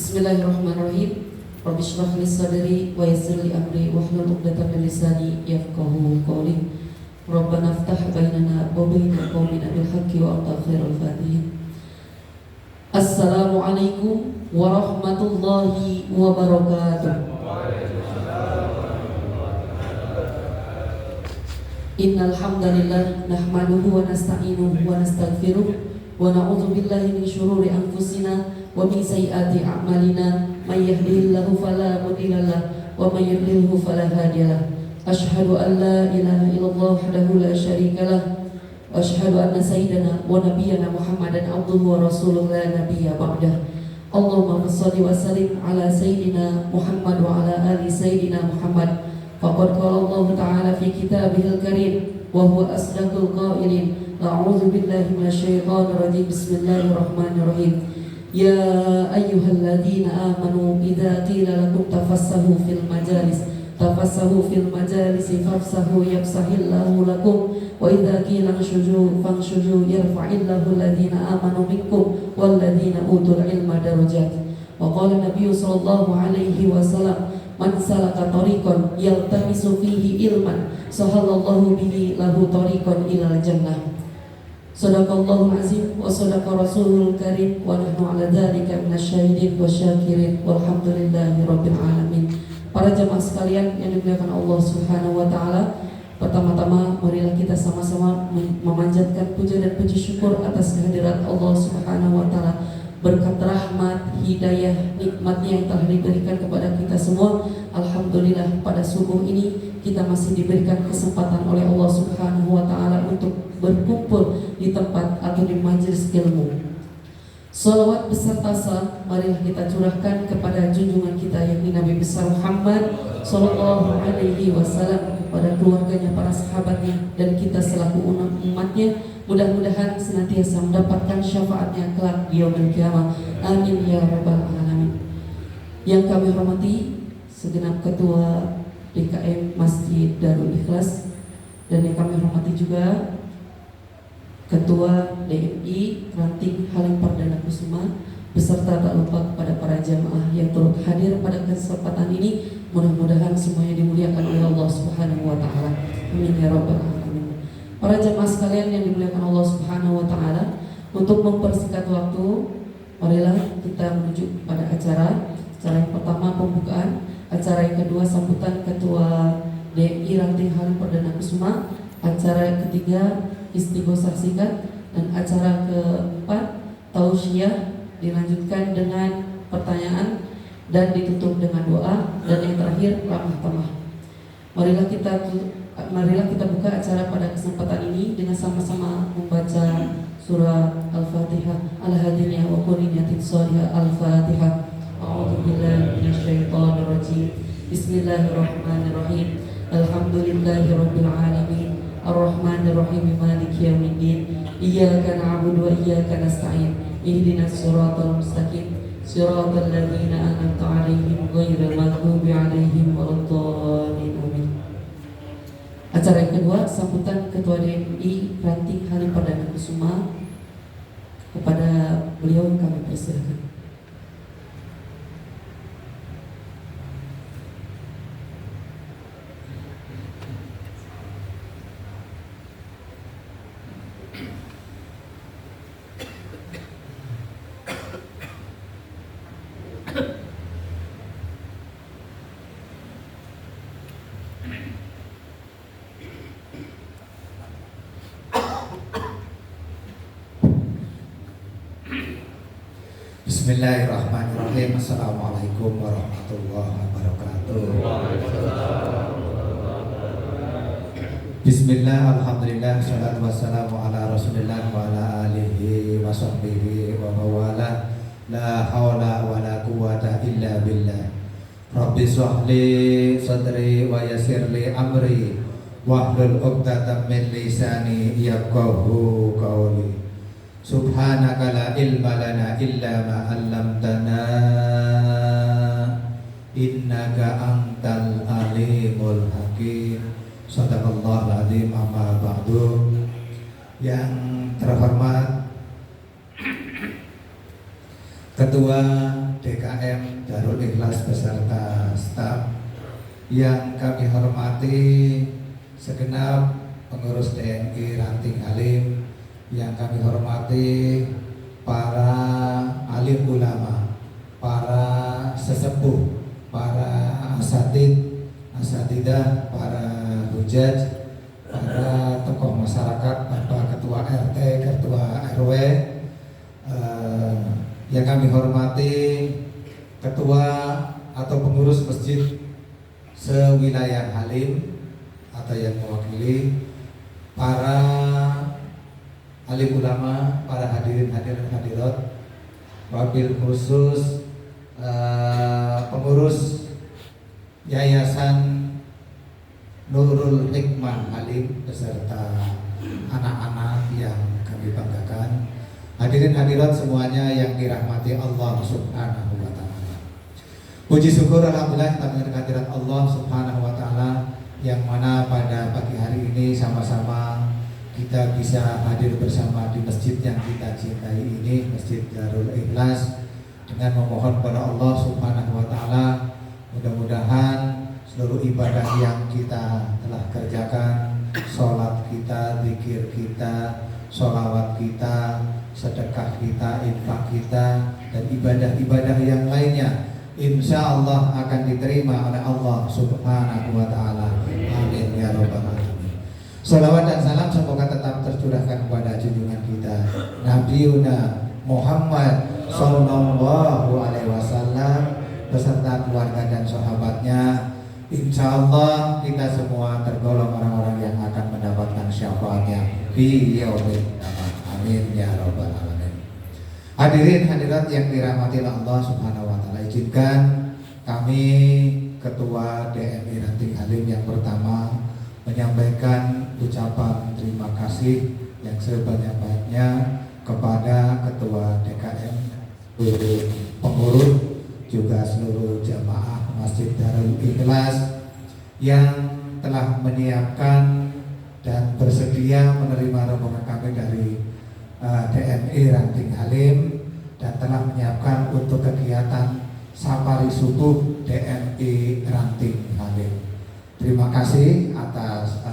Bismillahirrahmanirrahim. Rabbi shrah li sadri wa yassir li amri wahlul 'uqdatam min lisani yafqahu qawli. Rabbana iftah bainana wa baina qaumina bil haqqi wa anta khairul fatihin. Assalamualaikum warahmatullahi wabarakatuh. Innal hamdalillah nahmaduhu wa nasta'inuhu wa nastaghfiruh wa na'udzu billahi min shururi anfusina wa min sayyiati a'malina may yahdihillahu fala mudilla lahu wa may yudlilhu fala hadiyalah. Asyhadu an la ilaha illallah wahdahu la syarika lah wa asyhadu anna sayyidana wa nabiyyana Muhammadan abduhu wa rasuluhu la nabiyya ba'dah. Allahumma shalli wa sallim ala sayyidina Muhammad wa ala ali sayyidina Muhammad. Faqad qala Allah ta'ala fi kitabihil karim wa huwa asdaqul qailin. A'udzu billahi minasyaitonir rajim. Bismillahirrahmanirrahim. Ya ayyuhalladzina amanu idza qila lakum tafassahu fil majalis fafsahu yafsahillahu lakum wa idza qila fanshuzu yarfa'illahu alladzina amanu minkum walladzina utul ilma darajat. Wa qala Nabi sallallahu alaihi wasallam, man salaka tariqan yaltamisu fihi ilman sahalallahu bihi lahu tariqan ilal jannah. Sadaqallahul azim wa sadaqa rasulul karim wa nahnu ala dzalika minasyahidin wasyakirин walhamdulillahi rabbil alamin. Para jemaah sekalian yang dimuliakan Allah Subhanahu wa taala, pertama-tama marilah kita sama-sama memanjatkan puja dan puji syukur atas kehadirat Allah Subhanahu wa taala. Berkat rahmat, hidayah, nikmatnya yang telah diberikan kepada kita semua. Alhamdulillah pada subuh ini kita masih diberikan kesempatan oleh Allah Subhanahu wa ta'ala untuk berkumpul di tempat atau di majelis ilmu. Salawat beserta salam marilah kita curahkan kepada junjungan kita yakni Nabi besar Muhammad sallallahu alaihi wasallam, kepada keluarganya, para sahabatnya, dan kita selaku umatnya. Mudah-mudahan senantiasa mendapatkan syafaatnya kelak di yaumil qiyamah. Amin ya rabbal alamin. Yang kami hormati segenap ketua DKM Masjid Darul Ikhlas, dan yang kami hormati juga Ketua DMI Ranting Halim Perdana Kusuma, beserta tak lupa kepada para jamaah yang turut hadir pada kesempatan ini. Mudah-mudahan semuanya dimuliakan oleh Allah Subhanahu wa taala. Amin ya rabbal alamin. Para jamaah sekalian yang dimuliakan Allah Subhanahu wa taala, untuk mempersingkat waktu, marilah kita menuju pada acara yang pertama pembukaan, acara yang kedua sambutan Ketua DMI Ranting Halim Perdana Kusuma, acara yang ketiga istighosah singkat, dan acara keempat tausiah dilanjutkan dengan pertanyaan dan ditutup dengan doa, dan yang terakhir ramah tamah. Marilah kita buka acara pada kesempatan ini dengan sama-sama membaca surah Al-Fatihah. Al-Hadiniyah wa Quriniyatin Shalihah. Al-Fatihah. A'udzubillahi minasyaitonir rajim. Bismillahirrahmanirrahim. Alhamdulillahirabbil alamin. Ar-Rahmanir-Rahim. Maliki yaumiddin. Iyyaka na'budu wa iyyaka nasta'in. Ihdinas siratal mustaqim. Siratal ladzina an'amta 'alaihim ghairil maghdubi 'alaihim waladdallin. Amin. Acara yang kedua sambutan Ketua DMI Ranting Halim Perdana Kusuma. Kepada beliau kami persilakan. Bismillahirrahmanirrahim. Assalamualaikum warahmatullahi wabarakatuh. Bismillah, alhamdulillah, salatu wassalamu ala rasulillah wa ala alihi wa sahbihi wa mawala. La hawla wa la quwata illa billah. Rabbi shrah li sadri wa yassir li amri wahlul 'uqdatam min lisani yafqahu qawli. Subhanaka la ilma lana illa ma 'allamtana innaka antal alimul hakim. Shadaqallahul azim. Amma ba'du. Yang terhormat Ketua DKM Darul Ikhlas beserta staf yang kami hormati, segenap pengurus DMI Ranting Halim yang kami hormati, para alim ulama, para sesepuh, para asatidah, para hujaj, para tokoh masyarakat, Bapak Ketua RT, Ketua RW, yang kami hormati, ketua atau pengurus masjid sewilayah Halim atau yang mewakili, para alim ulama, para hadirin hadirat, wabil khusus pengurus Yayasan Nurul Hikmah Halim beserta anak-anak yang kami banggakan, hadirin hadirat semuanya yang dirahmati Allah Subhanahu wa taala. Puji syukur alhamdulillah kita kehadirat Allah Subhanahu wa taala yang mana pada pagi hari ini sama-sama kita bisa hadir bersama di masjid yang kita cintai ini, Masjid Darul Ikhlas, dengan memohon kepada Allah Subhanahu wa taala mudah-mudahan seluruh ibadah yang kita telah kerjakan, sholat kita, zikir kita, sholawat kita, sedekah kita, infak kita, dan ibadah-ibadah yang lainnya, insya Allah akan diterima oleh Allah Subhanahu wa ta'ala. Amin ya rabbal alamin. Sholawat dan salam semoga tetap tercurahkan kepada junjungan kita Nabiuna Muhammad Sallallahu Alaihi Wasallam beserta keluarga dan sahabatnya. Insya Allah kita semua tergolong orang-orang yang akan mendapatkan syafaatnya fi yaumil qiyamah. Amin ya rabbal alamin. Hadirin hadirat yang dirahmati Allah Subhanahu wa taala, izinkan kami Ketua DMI Ranting Halim yang pertama menyampaikan ucapan terima kasih yang sebanyak-banyaknya kepada Ketua DKM, seluruh pengurus, juga seluruh jamaah Masjid Darul Ikhlas yang telah menyiapkan dan bersedia menerima rombongan kami dari DMI Ranting Halim dan telah menyiapkan untuk kegiatan safari subuh DMI Ranting Halim. Terima kasih atas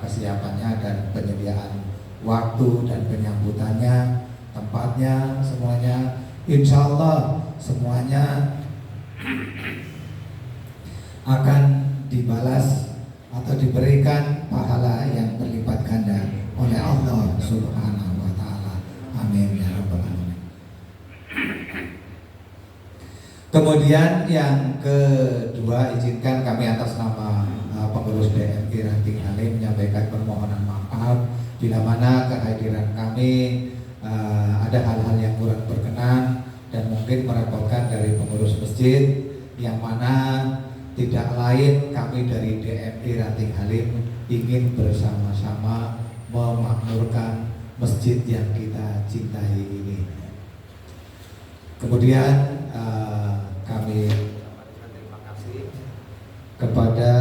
kesiapannya dan penyediaan waktu dan penyambutannya, tempatnya, semuanya. Insya Allah semuanya akan dibalas atau diberikan pahala yang berlipat ganda oleh Allah Subhanahu wa taala. Amin ya rabbal alamin. Kemudian yang kedua, izinkan kami atas nama pengurus DMI Ranting Halim menyampaikan permohonan maaf bila mana kehadiran kami ada hal-hal yang kurang berkenan dan mungkin merepotkan dari pengurus masjid, yang mana tidak lain kami dari DMI Ranting Halim ingin bersama-sama memakmurkan masjid yang kita cintai ini. Kemudian kami terima kasih kepada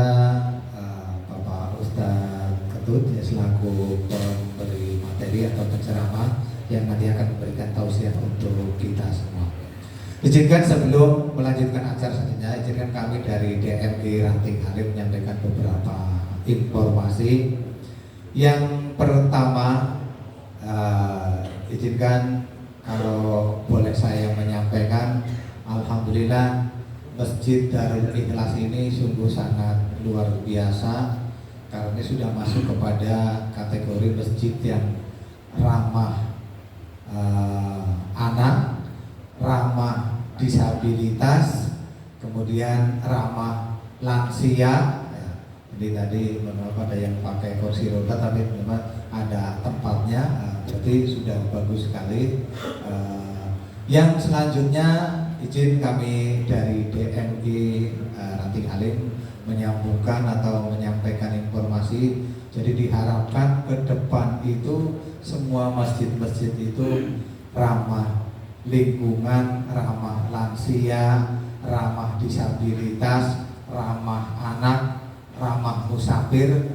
Bapak Ustadz Ketut ya, selaku pemberi materi atau penceramah yang nanti akan memberikan tausiah untuk kita semua. Izinkan sebelum melanjutkan acara selanjutnya, izinkan kami dari DMI Ranting Halim menyampaikan beberapa informasi. Yang pertama, izinkan kalau boleh saya menyampaikan, alhamdulillah Masjid Darul Ikhlas ini sungguh sangat luar biasa karena ini sudah masuk kepada kategori masjid yang ramah anak, ramah disabilitas, kemudian ramah lansia. Jadi tadi memang ada yang pakai kursi roda tapi memang ada tempatnya, jadi sudah bagus sekali. Yang selanjutnya izin kami dari DMI Ranting Halim menyambungkan atau menyampaikan informasi. Jadi diharapkan ke depan itu semua masjid-masjid itu ramah lingkungan, ramah lansia, ramah disabilitas, ramah anak, ramah musafir.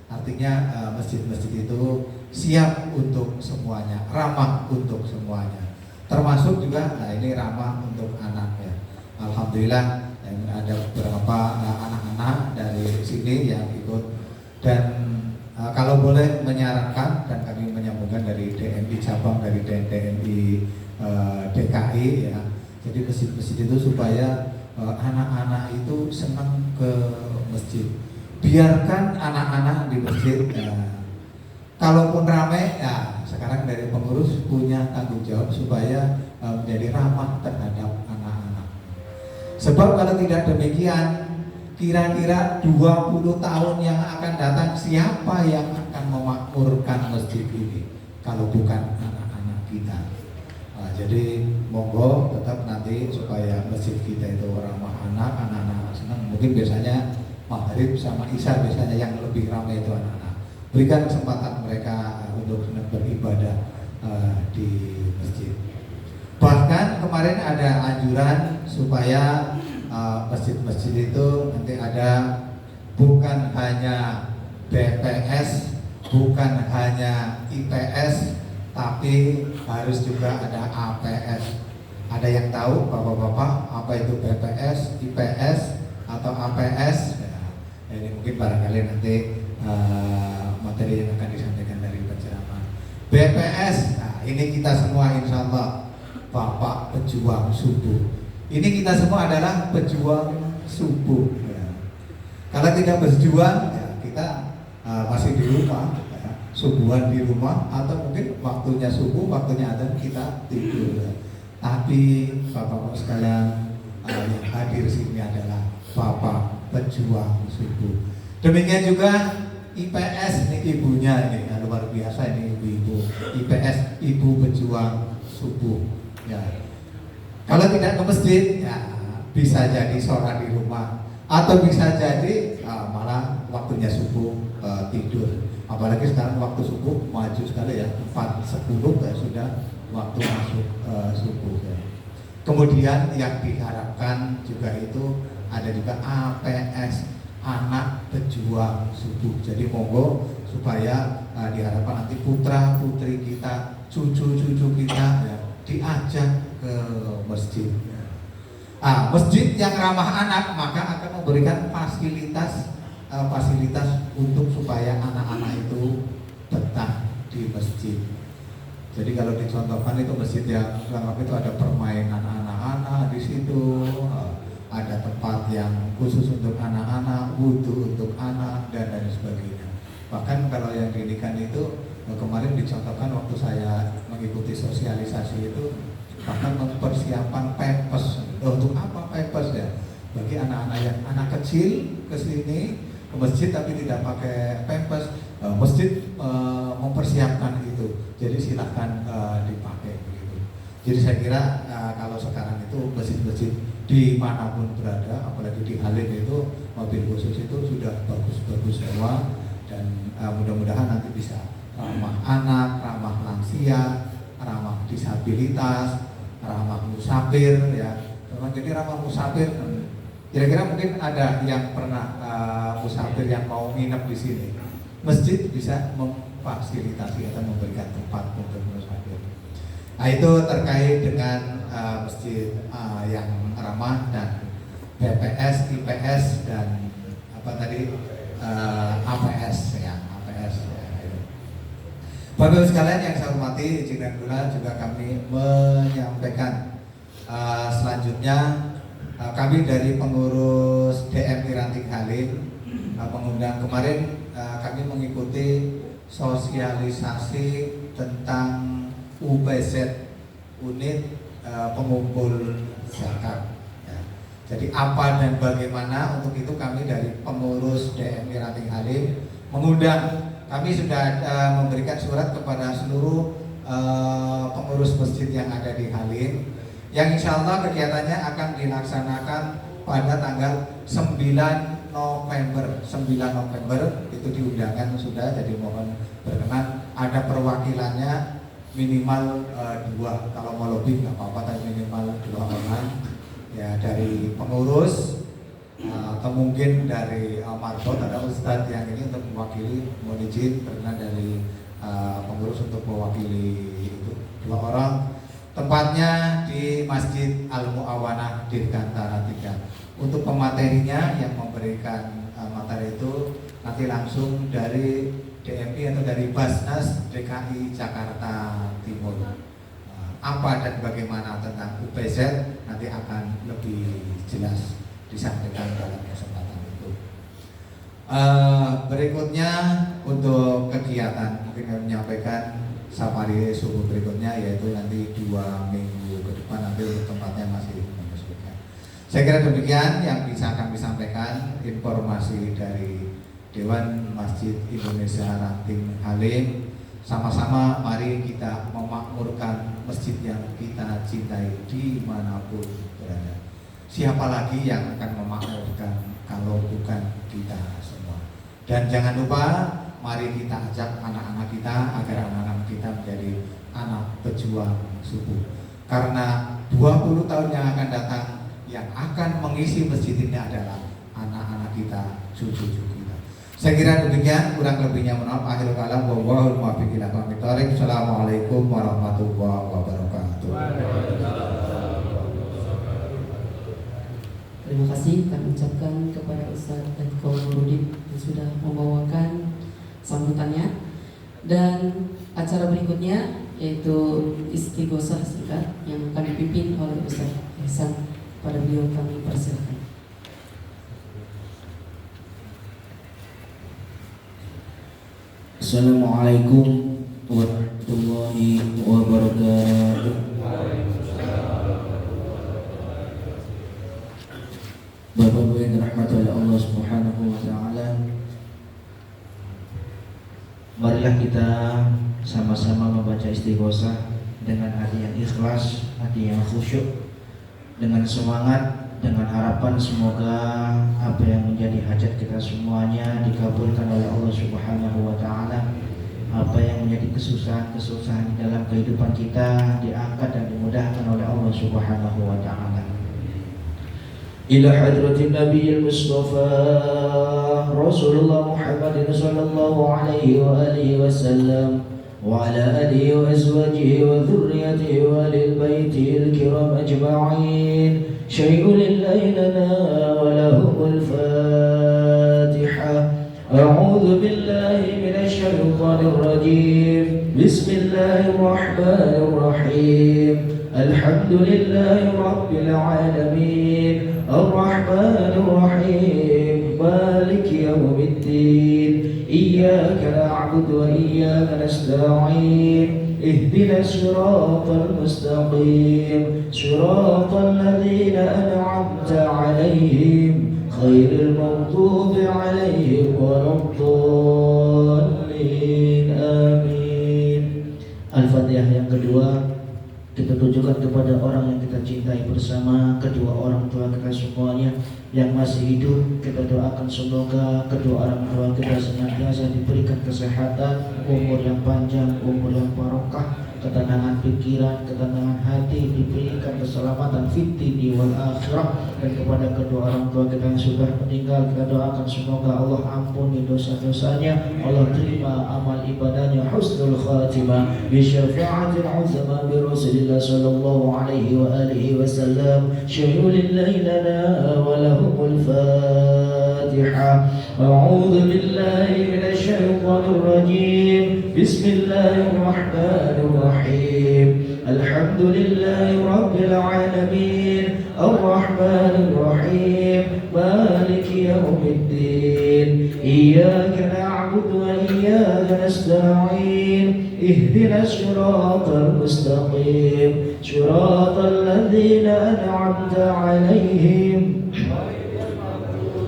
Artinya masjid-masjid itu siap untuk semuanya, ramah untuk semuanya. termasuk juga ini ramah untuk anak ya. Alhamdulillah ada beberapa anak-anak dari sini yang ikut, dan kalau boleh menyarankan, dan kami menyambungkan dari DMI cabang, dari DMI DKI ya. Jadi masjid-masjid itu supaya anak-anak itu senang ke masjid. Biarkan anak-anak di masjid kalaupun ramai ya, sekarang dari pengurus punya tanggung jawab supaya menjadi ramah terhadap anak-anak. Sebab kalau tidak demikian, kira-kira 20 tahun yang akan datang, siapa yang akan memakmurkan masjid ini kalau bukan anak-anak kita? Jadi monggo tetap nanti supaya masjid kita itu ramah anak-anak senang. Mungkin biasanya maghrib sama isya biasanya yang lebih ramai itu anak-anak. Berikan kesempatan mereka untuk beribadah di masjid. Bahkan kemarin ada anjuran supaya masjid-masjid itu nanti ada bukan hanya BPS, bukan hanya IPS, tapi harus juga ada APS. Ada yang tahu bapak-bapak apa itu BPS, IPS atau APS? Ya, ini mungkin barangkali nanti materi yang akan disampaikan dari penceramah. BPS, nah ini kita semua insya Allah bapak pejuang subuh. Ini kita semua adalah pejuang subuh. Ya. Kalau tidak berjuang, ya kita masih di rumah, ya. Subuhan di rumah, atau mungkin waktunya subuh, waktunya adzan kita tidur. Ya. Tapi bapak-bapak sekalian yang hadir sini adalah bapak pejuang subuh. Demikian juga IPS, ini ibunya ini luar biasa, ini ibu-ibu IPS, ibu pejuang subuh. Ya. Kalau tidak ke masjid, ya bisa jadi sholat di rumah, atau bisa jadi malah waktunya subuh tidur. Apalagi sekarang waktu subuh maju sekali ya, 4:10 ya sudah waktu masuk subuh. Ya. Kemudian yang diharapkan juga itu ada juga APS, anak pejuang subuh. Jadi monggo supaya diharapkan nanti putra putri kita, cucu-cucu kita ya, diajak ke masjid. Masjid yang ramah anak maka akan memberikan fasilitas untuk supaya anak-anak itu betah di masjid. Jadi kalau dicontohkan itu masjid yang lengkap itu ada permainan anak-anak di situ, ada tempat yang khusus untuk anak-anak, wudhu untuk anak dan lain sebagainya. Bahkan kalau yang diindikan itu kemarin dicontohkan waktu saya mengikuti sosialisasi itu, bahkan mempersiapkan pampers. Untuk apa pampers ya? Bagi anak-anak yang anak kecil kesini ke masjid tapi tidak pakai pampers, masjid mempersiapkan itu. Jadi silahkan dipakai begitu. Jadi saya kira kalau sekarang itu masjid-masjid dimanapun berada, apalagi di Halim itu mobil khusus itu sudah bagus-bagus semua, dan mudah-mudahan nanti bisa ramah anak, ramah lansia, ramah disabilitas, ramah musafir ya. Jadi ramah musafir, kira-kira mungkin ada yang pernah musafir yang mau nginep di sini, masjid bisa memfasilitasi atau memberikan tempat untuk musafir. Nah itu terkait dengan masjid yang ramah dan BPS, IPS dan apa tadi APS ya, APS ya. Bapak-Ibu sekalian yang saya hormati, izin dan guna juga kami menyampaikan selanjutnya kami dari pengurus DMI Ranting Halim mengundang kemarin kami mengikuti sosialisasi tentang UPZ, unit pengumpul zakat. Ya. Jadi apa dan bagaimana, untuk itu kami dari pengurus DMI Ranting Halim mengundang. Kami sudah memberikan surat kepada seluruh pengurus masjid yang ada di Halim, yang insya Allah kegiatannya akan dilaksanakan pada tanggal 9 November. 9 November itu diundangkan sudah, jadi mohon berkenan, ada perwakilannya minimal 2, kalau mau lebih nggak apa-apa, tapi minimal 2 orang ya, dari pengurus atau mungkin dari marbot, ada ustadz yang ini untuk mewakili, mohon izin berkenan dari pengurus untuk mewakili itu 2 orang. Tempatnya di Masjid Al-Mu'awanah Dirgantara 3. Untuk pematerinya yang memberikan materi itu nanti langsung dari DMI atau dari Basnas DKI Jakarta Timur. Apa dan bagaimana tentang UPZ nanti akan lebih jelas disampaikan dalam kesempatan itu. Berikutnya untuk kegiatan mungkin kami menyampaikan safari subuh berikutnya, yaitu nanti 2 minggu ke depan, nanti untuk tempatnya masih menyesuaikan. Saya kira demikian yang bisa kami sampaikan informasi dari Dewan Masjid Indonesia Ranting Halim. Sama-sama mari kita memakmurkan masjid yang kita cintai dimanapun berada. Siapa lagi yang akan memakmurkan kalau bukan kita semua. Dan jangan lupa mari kita ajak anak-anak kita agar anak-anak kita menjadi anak pejuang subuh. Karena 20 tahun yang akan datang yang akan mengisi masjid ini adalah anak-anak kita, cucu-cucu kita. Saya kira demikian, kurang lebihnya mohon maaf. Akhirul kalam wallahul muwaffiq ila aqwamit thoriq. Assalamualaikum warahmatullahi wabarakatuh. Terima kasih kami ucapkan kepada Ustaz Eko Nurudin yang sudah membawakan sambutannya. Dan acara berikutnya yaitu istighosah singkat yang akan dipimpin oleh Ustaz Ihsan. Pada beliau kami persilakan. Assalamualaikum warahmatullahi wabarakatuh. Bapak Ibu yang dirahmati oleh Allah Subhanahu wa taala, marilah kita sama-sama membaca istighosah dengan hati yang ikhlas, hati yang khusyuk, dengan semangat, dengan harapan semoga apa yang menjadi hajat kita semuanya dikabulkan oleh Allah Subhanahu wa taala. Apa yang menjadi kesusahan-kesusahan di dalam kehidupan kita diangkat dan dimudahkan oleh Allah Subhanahu wa taala. Ila hadratin Nabi Mustafa Rasulullah Muhammad sallallahu alaihi wa alihi wasallam wa ala alihi wa azwajihi wa dhurriyyatihi wa lil baitihi al-kiram ajma'in. Syai'un lillahi lana wa lahumul Fatihah. A'udzu billahi minasy syaithanir rajim. Bismillahirrahmanirrahim. Alhamdulillahi rabbil alamin. Ar-Rahmanir Rahim. Maliki yaumiddin. Iyyaka na'budu wa iyyaka nasta'in. اهدنا الصراط المستقيم صراط الذين أنعمت عليهم غير المغضوب عليهم ولا الضالين آمين. Al-Fatihah yang kedua kita tujukan kepada orang yang kita cintai bersama, kedua orang tua kita semuanya yang masih hidup. Kita doakan semoga kedua orang tua kita senantiasa diberikan kesehatan, umur yang panjang, umur yang barokah, ketenangan pikiran, ketenangan hati, diberikan keselamatan fid dunya wal akhirah. Dan kepada kedua orang tua kita yang sudah meninggal, kita doakan semoga Allah ampuni dosa-dosanya, Allah terima amal ibadahnya, husnul khatimah bi syafa'atil uzma bi Rasulillah sallallahu alaihi wa alihi wasallam. Syai'un lillahi lana wa lahumul Fatihah. A'udzu billahi minasy syaithanir rajim. Bismillahirrahmanirrahim. Alhamdulillahi rabbil alamin. Ar-Rahmanir Rahim. Maliki yaumiddin. Iyyaka na'budu wa iyyaka nasta'in. Ihdinas siratal mustaqim. Siratal ladzina an'amta 'alaihim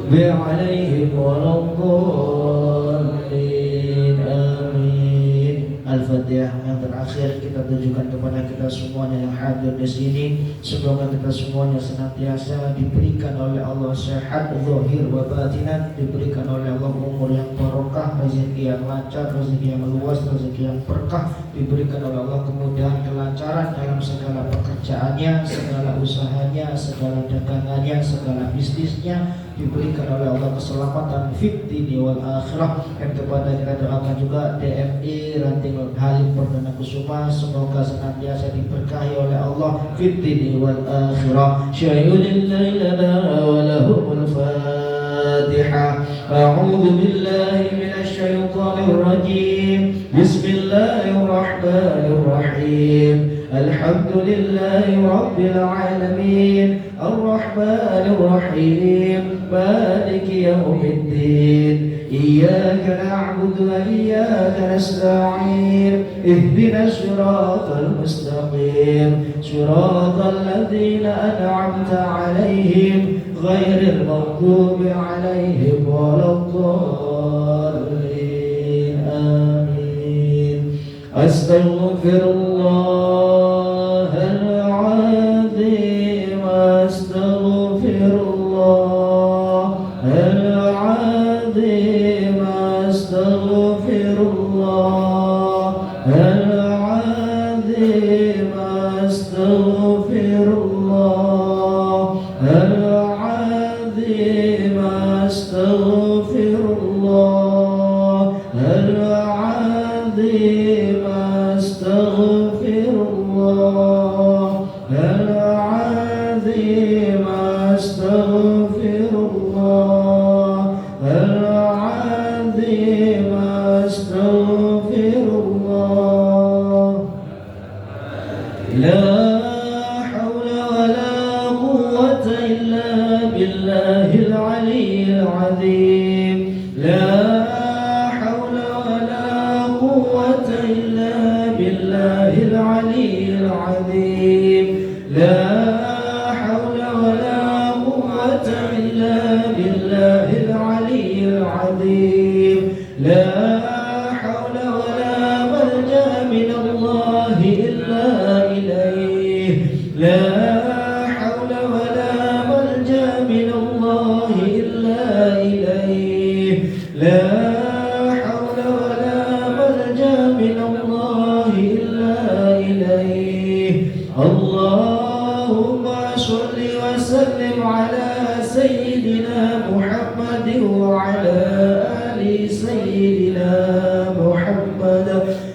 bi'alaihim waladdallin. Amin. Al-Fatihah yang terakhir kita tujukan kepada kita semuanya yang hadir di sini. Semoga kita semuanya senantiasa diberikan oleh Allah sehat zahir wa batinan, diberikan oleh Allah umur yang barokah, rezeki yang lancar, rezeki yang luas, rezeki yang berkah, diberikan oleh Allah kemudahan, kelancaran dalam segala pekerjaan pekerjaannya, segala usahanya, segala dagangannya, segala bisnisnya diberikan oleh Allah keselamatan fid dini wal akhirah. Dan kepada kita doakan juga DMI Ranting Halim Perdana Kusuma, semoga senantiasa diberkahi oleh Allah fid dini wal akhirah. Syai'ulillahi lana wa lahumul Fatihah. A'udzu billahi minasy syaithanir rajim. Bismillahirrahmanirrahim. Alhamdulillahi rabbil alamin. Ar-Rahmanir Rahim. Maliki yaumiddin. Iyyaka na'budu wa iyyaka nasta'in. Ihdinas siratal mustaqim. Siratal ladzina an'amta 'alaihim ghairil maghdubi 'alaihim waladdallin. Amin. Astaghfirullahaladzim. Astaghfirullahaladzim. Astaghfirullahaladzim. Astaghfirullahaladzim. Astaghfirullahaladzim. Astaghfirullahaladzim. Astaghfirullahaladzim. Astaghfirullah. La hawla wa la quwwata illa billahil aliyyil azim. La hawla wa la quwwata illa billahil aliyyil azim. La hawla wa la quwwata illa billahil aliyyil azim. La hawla wa la malja min Allah illa ilayh. La hawla wa la malja min Allah illa ilayh. La hawla wa la malja min Allah illa ilayh. Allahumma sholli wa sallim ala sayyidina Muhammadin wa ala ali sayyidina Muhammad.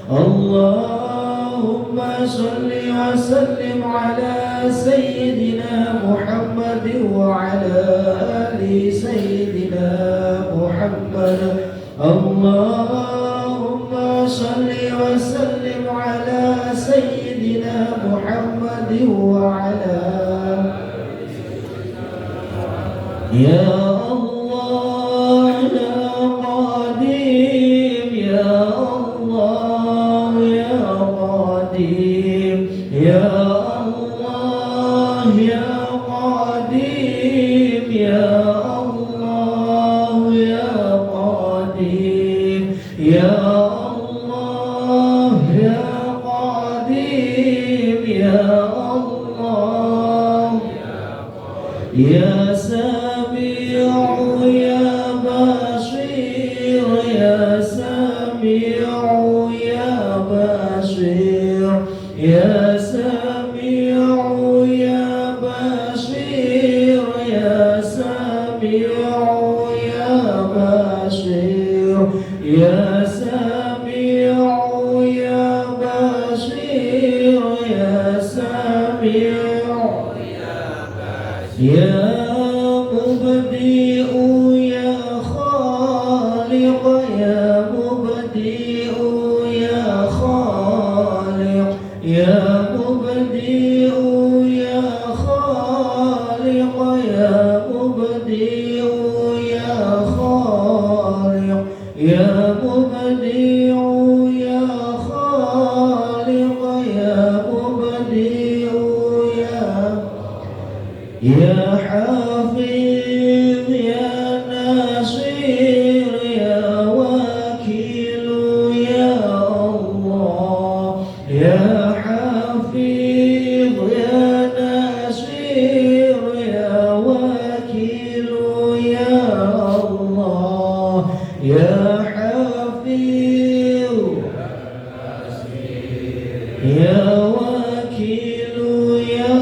Allahumma sholli wa sallim ala sayyidina Muhammadin wa ala ali sayyidina Muhammad. Allahumma sholli wa sallim ala sayyidina Muhammadin wa ala ya Allah ya Qadim ya Allah ya Qadim ya Allah ya Qadim ya Allah ya Qadim ya Allah ya Qadim ya Allah ya Sami'u ya Basir ya Sami'u ya Basir ya Sami'u ya Basir ya Sami'u ya Basir ya Sami'u ya Basir ya Sami'u ya Mubdi'u ya Khaliq ya Mubdi'u ya Khaliq ya Mubdi'u ya Khaliq ya Mubdi'u ya Khaliq ya Mubdi'u ya Khaliq ya Mubdi'u ya Hafiz ya Nasir ya Wakil ya Allah ya Hafiz ya Nasir ya Wakil ya Allah ya Hafiz ya Wakil ya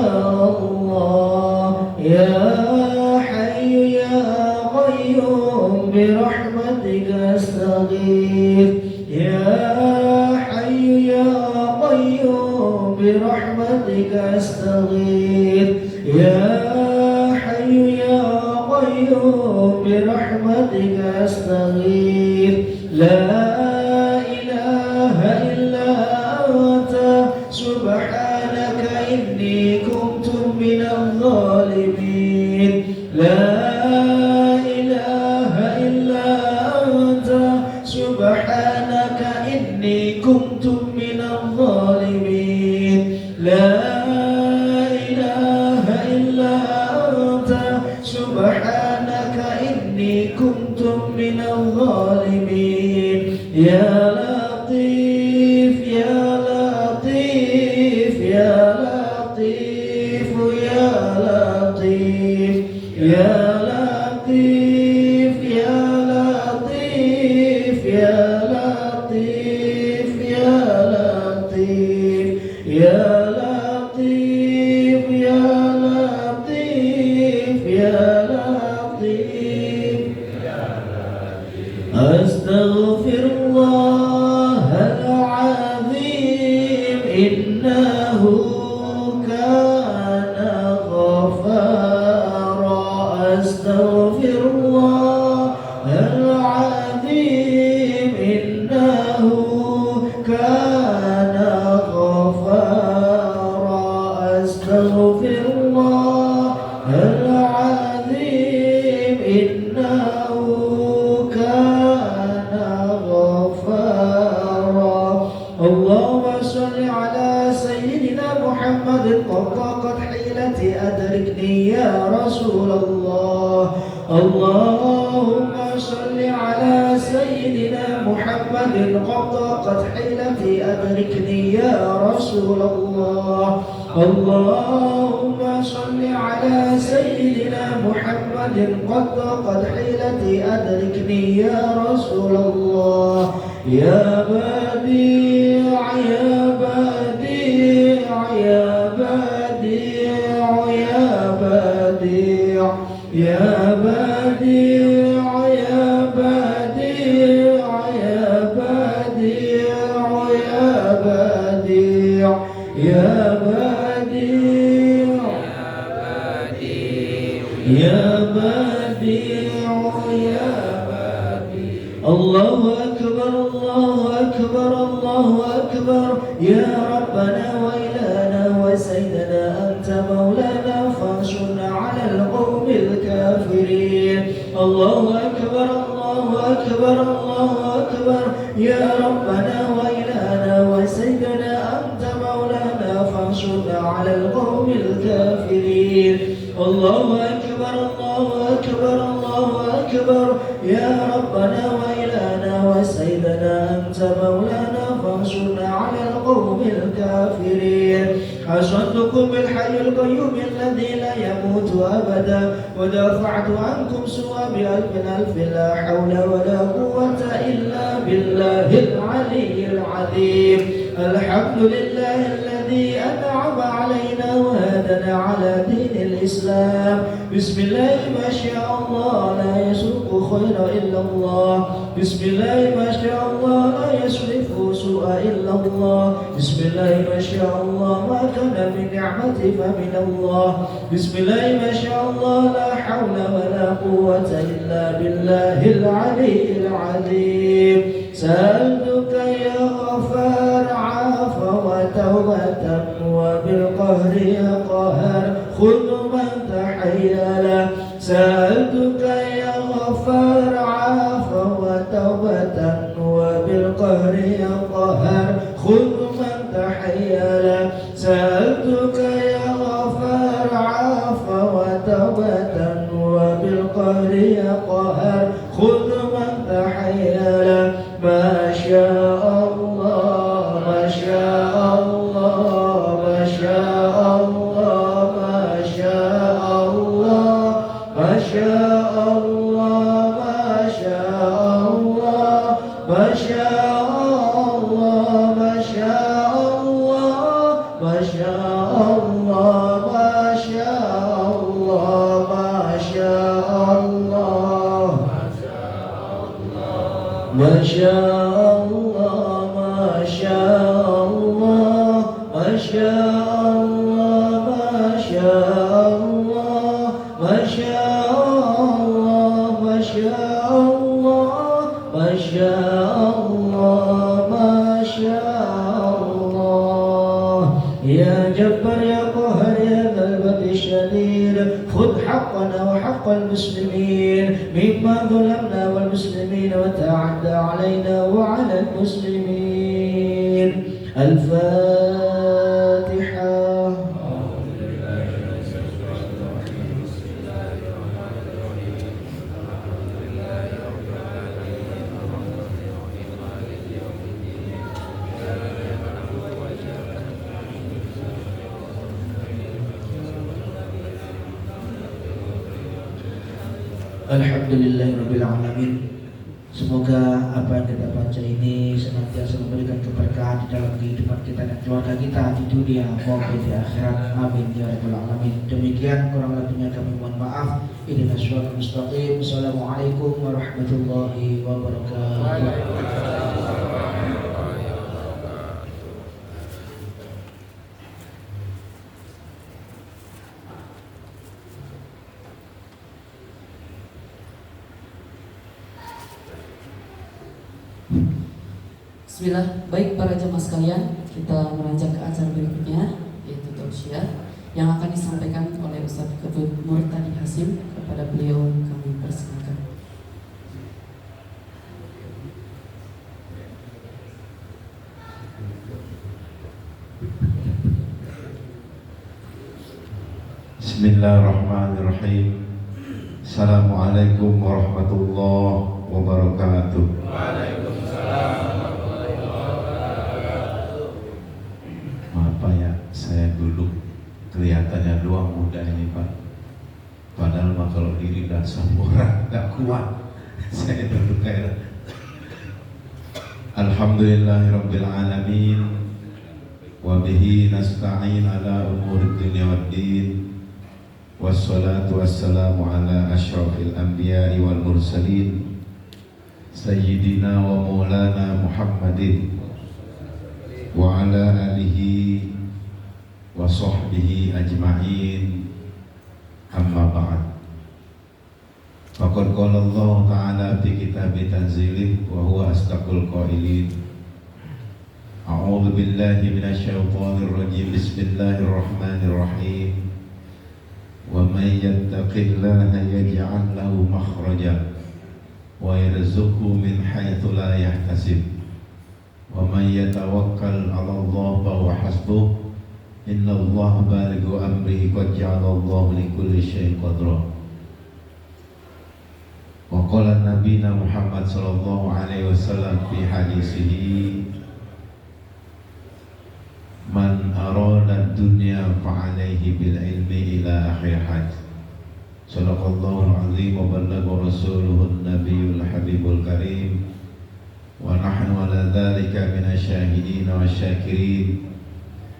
أستغيث يا حي يا قيوم برحمتك أستغيث لا إله إلا أنت سبحانك إني كنت من الظالمين لا إله إلا أنت سبحانك إني كنت من الظالمين لا إله إلا أنت سبحانك إني كنت من الظالمين يا لطيف يا لطيف يا لطيف يا لطيف يا لطيف يا لطيف يا لطيف يا لطيف يا لطيف يا لطيف يا لطيف أستغفر الله العظيم إنه كان غفارا أستغفر الله العظيم إنه كان غفارا أستغفر الله العظيم إنه كان غفارا اللهم صل على سيدنا محمد قد ضاقت حيلتي أدركني يا رسول الله اللهم صل على سيدنا محمد قد ضاقت حيلتي أدركني يا رسول الله اللهم صل على سيدنا محمد قد ضاقت حيلتي أدركني يا رسول الله يا بديع يا بديع يا بديع يا بديع يا بديع يا بديع يا بديع يا بديع يا بديع يا بديع يا الله أكبر الله أكبر الله أكبر يا ربنا وإلهنا وسيدنا أنت مولانا فانصرنا على القوم الكافرين الله أكبر الله أكبر الله أكبر يا ربنا وإلهنا وسيدنا أنت مولانا فانصرنا على القوم الكافرين الله أكبر الله أكبر الله أكبر يا ربنا وإلهنا وسيدنا أنت مولانا فانصرنا على القوم الكافرين حصنتكم بالحي القيوم الذي لا يموت أبدا ودافعت عنكم سوء بألف ألف لا حول ولا قوة إلا بالله العلي العظيم الحمد لله الذي أنعم علينا وهدنا على دين الإسلام بسم الله ما شاء الله لا يسوق خير إلا الله بسم الله ما شاء الله لا يصرف سوء إلا الله بسم الله ما شاء الله ما كان من نعمة فمن الله بسم الله ما شاء الله لا حول ولا قوة إلا بالله العلي العظيم سألتك يا غفار عفوا وتوبة وبالقهر يا قهر خذ من تحيل سألتك يا غفار عفوا وتوبة وبالقهر يا قهر خذ من تحيل سألتك يا غفار عفوا وتوبة وبالقهر يا قهر خذ من تحيل ما شاء الله ما شاء الله ما شاء الله ما شاء الله ما شاء الله ما شاء الله ما شاء الله ما شاء الله ما شاء الله ما شاء الله ما شاء الله ما شاء الله ما شاء الله ما شاء الله ما حقنا وحق المسلمين مما ظلمنا والمسلمين وتعدى علينا وعلى المسلمين. الفاتحة. Alhamdulillahirrabbilalamin. Semoga apa yang kita baca ini senantiasa memberikan keberkahan di dalam kehidupan kita dan keluarga kita di dunia maupun di akhirat. Amin ya rabbal alamin. Demikian kurang lebihnya kami mohon maaf. Ihdinas shiratal mustaqim. Assalamualaikum warahmatullahi wabarakatuh. Bismillah, baik para jemaah sekalian, kita beranjak ke acara berikutnya, yaitu tausiah yang akan disampaikan oleh Ustaz Ketut Murtadi Hasim. Kepada beliau kami persilakan. Bismillahirrahmanirrahim. Assalamualaikum warahmatullahi wabarakatuh. Saya dulu kelihatannya doang muda ini Pak, padahal mah kalau diri dan sempurna gak kuat. Saya duduk kayak Alhamdulillahirabbil alamin wa bihi nasta'in ala umurid dunya waddin wassalatu wassalamu ala asyrafil anbiya'i wal mursalin sayyidina wa maulana Muhammadin wa ala alihi wa sahbihi ajma'in, amma ba'd. Faqad qala Allah ta'ala fi kitabih tanzilih wa huwa asdaqul qailin. A'udzu billahi minasy syaithanir rajim. Bismillahirrahmanirrahim. Wa may yattaqillaha yaj'al lahu makhraja wa yarzuqhu min haitsu la yahtasib. Wa may yatawakkal 'ala Allah fa huwa hasbuh. Inna Allah balighu amrihi qad ja'ala Allah li kulli syai'in qadra. Wa qala nabiyina Muhammad sallallahu alaihi wasallam fi hadisihi man arada dunya fa alaihi bil ilmi ila akhir hadis. Sadaqallahu al-azim wa ballagha rasuluhu an-nabiyul habibul karim wa nahnu ala dzalika minasyahidin wa syakirin.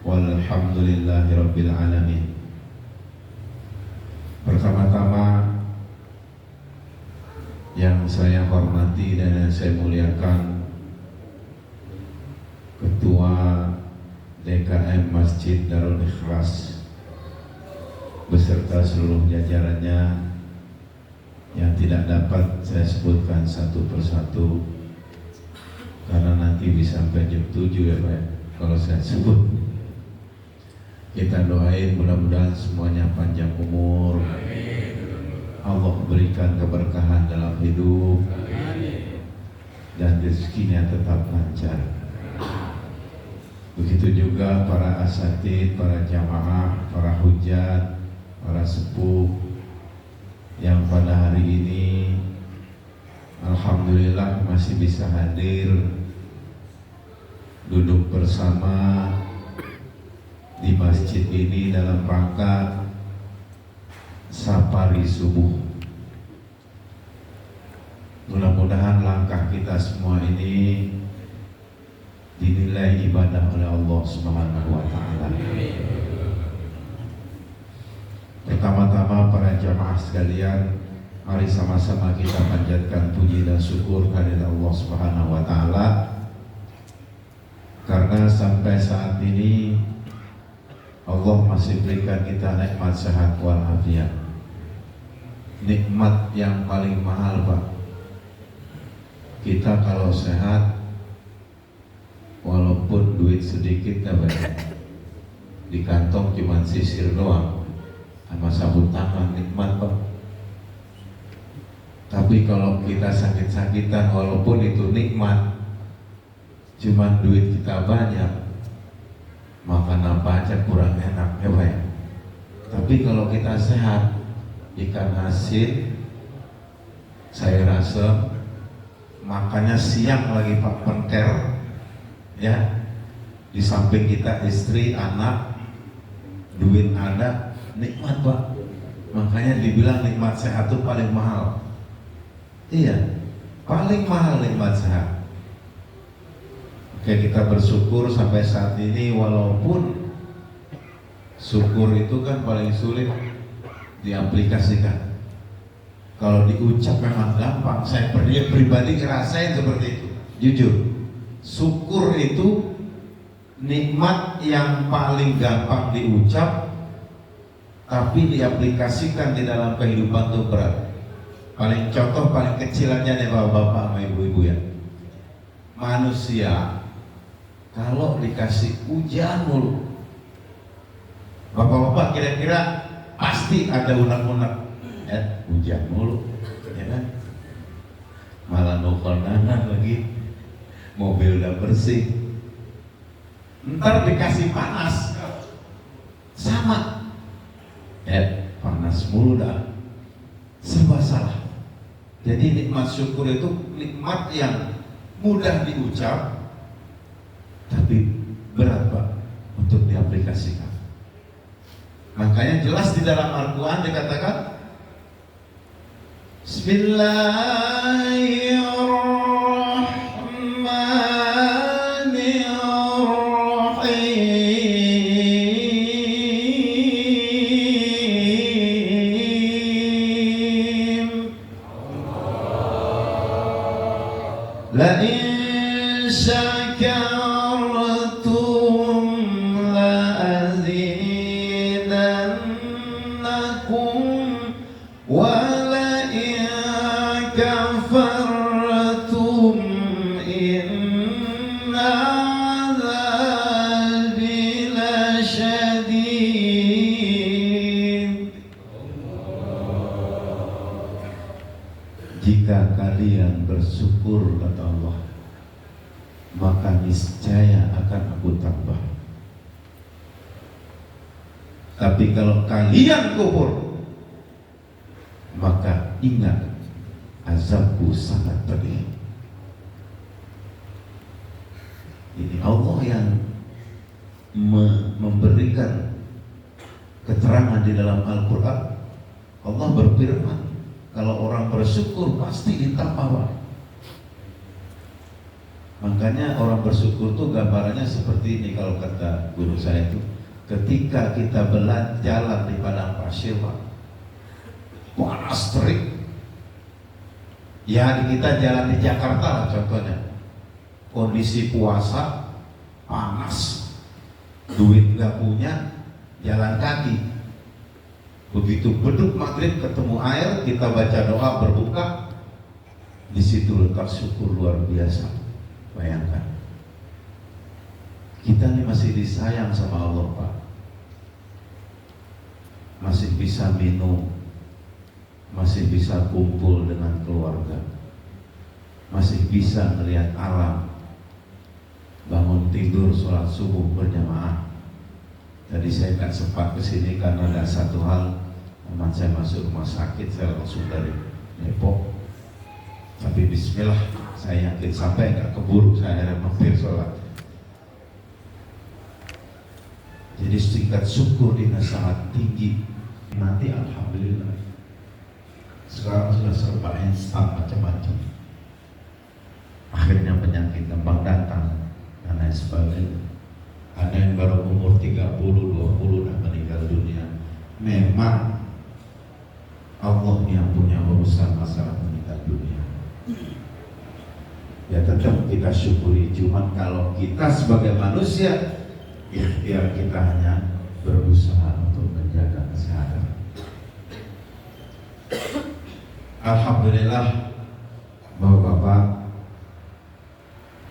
Walhamdulillahirabbil alamin. Pertama-tama yang saya hormati dan yang saya muliakan Ketua DKM Masjid Darul Ikhlas beserta seluruh jajarannya yang tidak dapat saya sebutkan satu persatu karena nanti bisa sampai jam 7 ya Pak kalau saya sebut. Kita doain mudah-mudahan semuanya panjang umur. Allah berikan keberkahan dalam hidup dan rezekinya tetap lancar. Begitu juga para asatidz, para jamaah, para hujat, para sepuh yang pada hari ini alhamdulillah masih bisa hadir duduk bersama di masjid ini dalam rangka safari subuh. Mudah-mudahan langkah kita semua ini dinilai ibadah oleh Allah Subhanahu wa taala. Pertama-tama para jamaah sekalian, mari sama-sama kita panjatkan puji dan syukur kehadirat Allah Subhanahu wa taala karena sampai saat ini Allah masih berikan kita nikmat sehat walafiat. Nikmat yang paling mahal Pak. Kita kalau sehat walaupun duit sedikit di kantong cuma sisir doang sama sabun tangan, nikmat Pak. Tapi kalau kita sakit-sakitan, walaupun itu nikmat, cuman duit kita banyak, makan apa aja kurang enak, ya Pak ya. Tapi kalau kita sehat, ikan asin, sayur asem, makannya siang lagi Pak penter, ya. Di samping kita istri, anak, duit ada, nikmat Pak. Makanya dibilang nikmat sehat itu paling mahal. Iya, paling mahal nikmat sehat. Oke, kita bersyukur sampai saat ini, walaupun syukur itu kan paling sulit diaplikasikan. Kalau diucap memang gampang, saya pribadi ngerasain seperti itu. Jujur, syukur itu nikmat yang paling gampang diucap, tapi diaplikasikan di dalam kehidupan itu berat. Paling contoh paling kecil aja nih bapak-bapak sama ibu-ibu ya. Manusia kalau dikasih hujan mulu, bapak-bapak kira-kira pasti ada unek-unek, ya hujan mulu, ya kan? Malah mau kondangan lagi, mobil udah bersih. Ntar dikasih panas, sama, ya panas mulu dah, serba salah. Jadi nikmat syukur itu nikmat yang mudah diucap, tapi berat Pak untuk diaplikasikan. Makanya jelas di dalam Al-Quran dikatakan لئن شكرتم لأزيدنكم ولئن كفرتم إن عذابي لشديد. Jika kalian bersyukur kata Allah, maka niscaya akan aku tambah. Tapi kalau kalian kufur, maka ingat azabku sangat pedih. Ini Allah yang memberikan keterangan di dalam Al-Quran. Allah berfirman, kalau orang bersyukur pasti ditambah. Makanya orang bersyukur tuh gambarannya seperti ini. Kalau kata guru saya itu, ketika kita jalan di padang pasir Pak, panas terik. Ya kita jalan di Jakarta lah contohnya, kondisi puasa, panas, duit nggak punya, jalan kaki. Begitu beduk maghrib ketemu air, kita baca doa berbuka, di situ letak syukur luar biasa. Bayangkan, kita ini masih disayang sama Allah Pak, masih bisa minum, masih bisa kumpul dengan keluarga, masih bisa melihat alam, bangun tidur, sholat subuh berjamaah. Tadi saya nggak sempat kesini karena ada satu hal, teman saya masuk rumah sakit, saya langsung dari Depok. Tapi bismillah, saya yakin sampai nggak keburu, saya ada mampir sholat. Jadi tingkat syukur ini sangat tinggi. Nanti alhamdulillah sekarang sudah serba instan macam-macam. Akhirnya penyakit gampang datang dan lain sebagainya. Ada yang baru umur 30, 20 dan meninggal dunia. Memang Allah yang punya urusan masalah meninggal dunia. Ya tetap kita syukuri. Cuman kalau kita sebagai manusia, ikhtiar kita hanya berusaha untuk menjaga kesehatan. Alhamdulillah Bapak-bapak,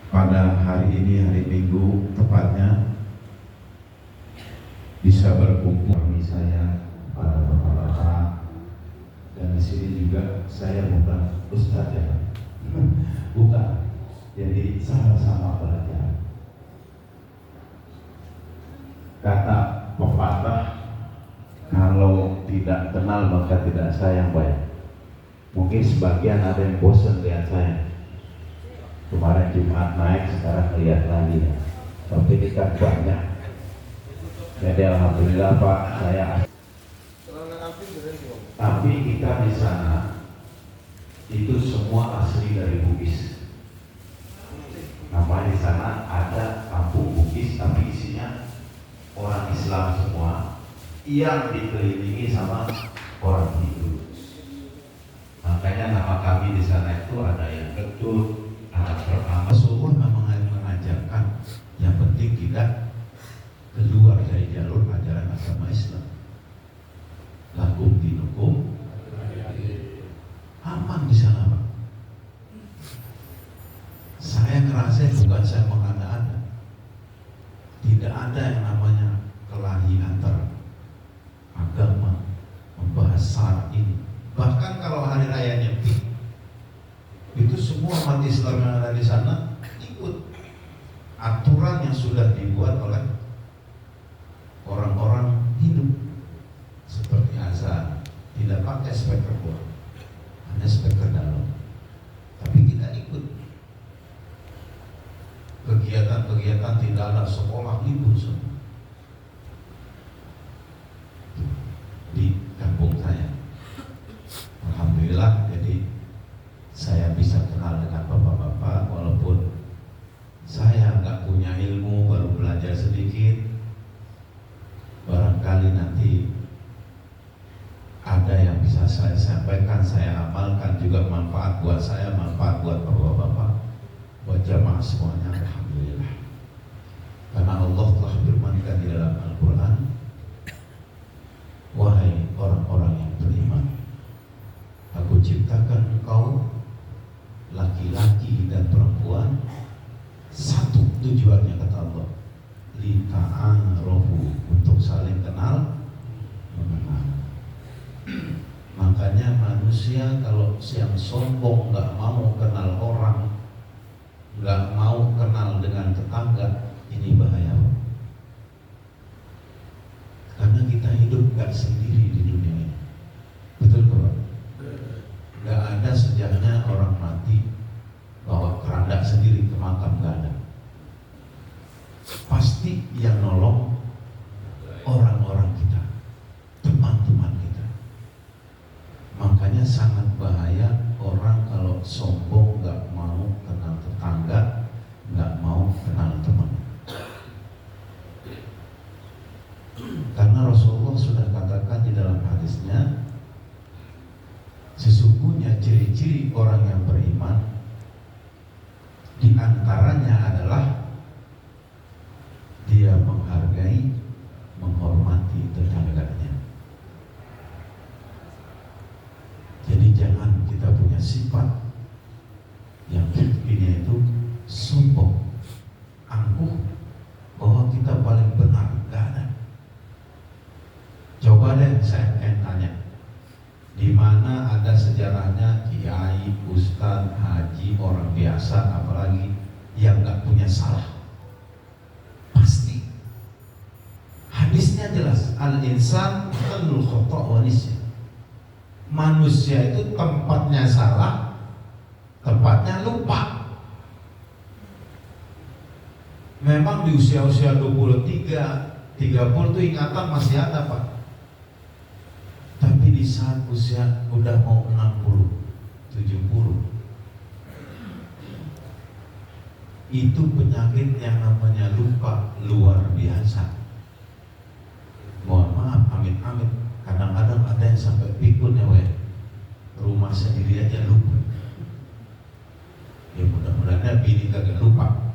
pada hari ini, hari Minggu tepatnya, bisa berkumpul saya pada bapak-bapak, dan di sini juga saya bukan Kata pepatah, kalau tidak kenal maka tidak sayang baik. Mungkin sebagian ada yang bosan lihat saya. Kemarin Jumat naik, sekarang lihat lagi ya. Tapi kita banyak. Jadi alhamdulillah Pak, saya. Tapi kita di sana itu semua asli dari Bugis. Namanya di sana ada kampung Bugis, tapi isinya orang Islam semua yang dikelilingi sama orang Hindu. Makanya nama kami di sana itu ada yang Ketul, anak pertama. Rasulullah mengajarkan yang penting kita keluar dari jalur ajaran agama Islam. Lakum dinukum, aman di sana Pak. Saya ngerasa bukan saya mengada-ada. Tidak ada yang namanya kelahi antar agama membahas syarat ini. Bahkan kalau hari raya Nyepi itu semua umat Islam yang ada di sana ikut aturan yang sudah dibuat oleh orang-orang Hindu. Seperti azan, tidak pakai speaker luar, hanya speaker dalam. Tapi kita ikut kegiatan-kegiatan, tidak ada sekolah libur semua di kampung saya. Alhamdulillah, jadi saya bisa kenal dengan bapak-bapak walaupun saya nggak punya ilmu, baru belajar sedikit. Barangkali nanti ada yang bisa saya sampaikan, saya amalkan, juga manfaat buat saya, manfaat buat bapak-bapak, buat jamaah semuanya. Alhamdulillah, karena Allah telah firmankan di dalam Al-Quran, wahai orang-orang yang beriman, aku ciptakan engkau laki-laki dan perempuan satu tujuannya, kata Allah, lita'arofu, untuk saling kenal mengenal. Makanya manusia kalau yang sombong, nggak mau kenal orang, nggak mau kenal dengan tetangga, ini bahaya. Karena kita hidup nggak sendiri di dunia ini, betul Pak? Nggak ada sejarahnya orang mati bawa keranda sendiri ke makam, nggak ada. Pasti yang nolong orang-orang kita, teman-teman kita. Makanya sangat bahaya orang kalau sombong, nggak mau kenal tetangga, nggak mau kenal teman. Karena Rasulullah sudah katakan di dalam hadisnya, sesungguhnya ciri-ciri orang yang beriman di antaranya adalah dia menghargai, menghormati tetangganya. Jadi jangan kita punya sifat yang ini itu sombong, angkuh, bahwa kita paling benar. Gak ada. Coba deh saya tanya, di mana ada sejarahnya kiai, ustadz, haji, orang biasa, apalagi yang gak punya salah? Pasti. Hadisnya jelas, al-insan khalul khata' wa nisyan. Manusia itu tempatnya salah, tempatnya lupa. Memang di usia-usia 23, 30 itu ingatan masih ada Pak. Tapi di saat usia udah mau 60, 70, itu penyakit yang namanya lupa luar biasa. Mohon maaf, amit-amit, kadang-kadang ada yang sampai pikun ya weh, rumah sendiri aja lupa. Ya mudah-mudahan bini kagak lupa.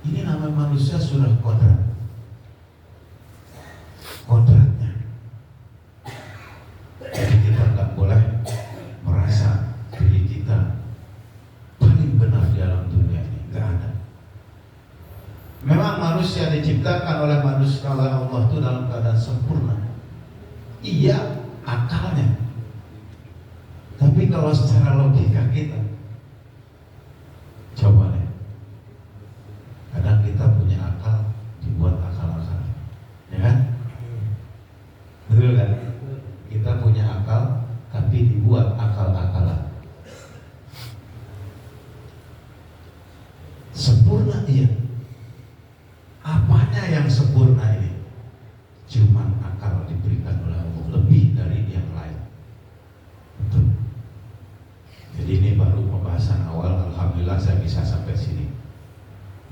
Ini namanya manusia sudah kodrat. Kodratnya. Jadi kita nggak boleh merasa diri kita paling benar di alam dunia ini. Nggak ada. Memang manusia diciptakan oleh manusia, oleh Allah itu dalam keadaan sempurna. Iya, akalnya. Tapi kalau secara logika kita, coba deh. Kadang kita punya akal dibuat akal diberikan oleh Allah lebih dari yang lain. Betul. Jadi ini baru pembahasan awal. Alhamdulillah saya bisa sampai sini,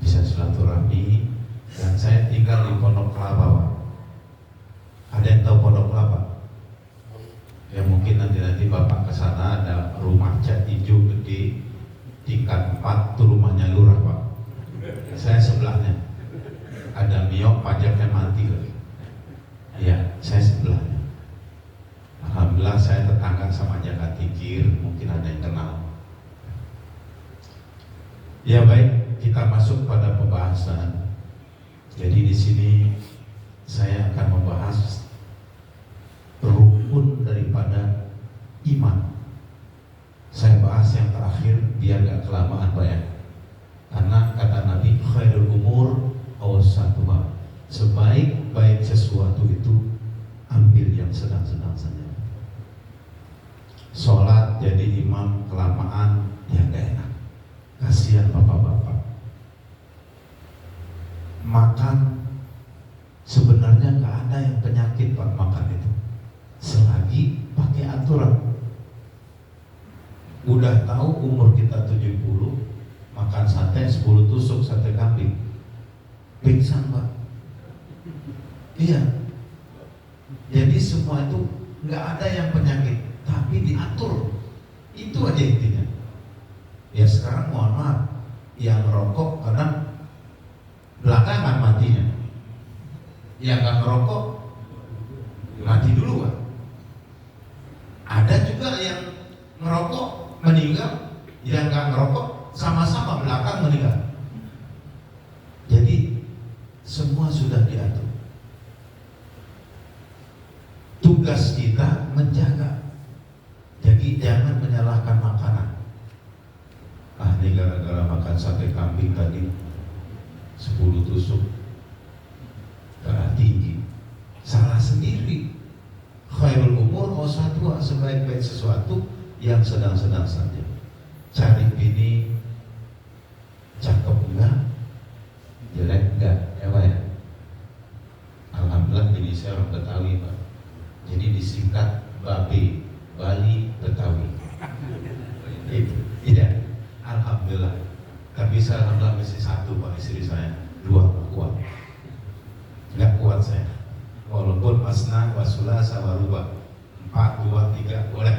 bisa silaturahmi. Dan saya tinggal di Pondok Kelapa, Pak. Ada yang tahu Pondok Kelapa? Ya mungkin nanti Bapak ke sana, ada rumah cat hijau gede tingkat 4, itu rumahnya lurah, Pak. Saya sebelahnya. Ada miok pajaknya mati lagi. Ya, saya sebelahnya. Alhamdulillah saya tetangga sama Jaga Tikir, mungkin ada yang kenal. Ya baik, kita masuk pada pembahasan. Jadi di sini saya akan membahas rukun daripada iman. Saya bahas yang terakhir biar gak kelamaan Pak ya. Karena kata Nabi, khairul umur awsatuha. Sebaik-baik sesuatu itu ambil yang sedang-sedang saja. Sholat jadi imam kelamaan ya gak enak. Kasihan bapak-bapak. Makan sebenarnya gak ada yang penyakit Pak makan itu, selagi pakai aturan. Udah tahu umur kita 70, makan sate 10 tusuk sate kambing, pingsan Pak. Iya. Jadi semua itu nggak ada yang penyakit, tapi diatur. Itu aja intinya. Ya sekarang mohon maaf, yang rokok kadang belakangan matinya, yang nggak ngerokok mati dulu Pak. Ada juga yang ngerokok meninggal, yang nggak ngerokok sama-sama belakang meninggal. Jadi semua sudah diatur. Tugas kita menjaga. Jadi jangan menyalahkan makanan. Ah ini gara-gara makan sate kambing tadi 10 tusuk darah tinggi, salah sendiri. Khairul umur awsatuha, sebaik-baik sesuatu yang sedang-sedang saja. Cari bini cakep enggak, jelek enggak, ya Pak ya. Alhamdulillah bini saya orang Betawi Pak, jadi disingkat Babe, Bali Betawi. Itu tidak, alhamdulillah. Tapi saya alhamdulillah masih satu Pak, istri saya 2 nggak kuat, nggak kuat saya. Walaupun masna wasula sawaruba 4, 2, 3 boleh.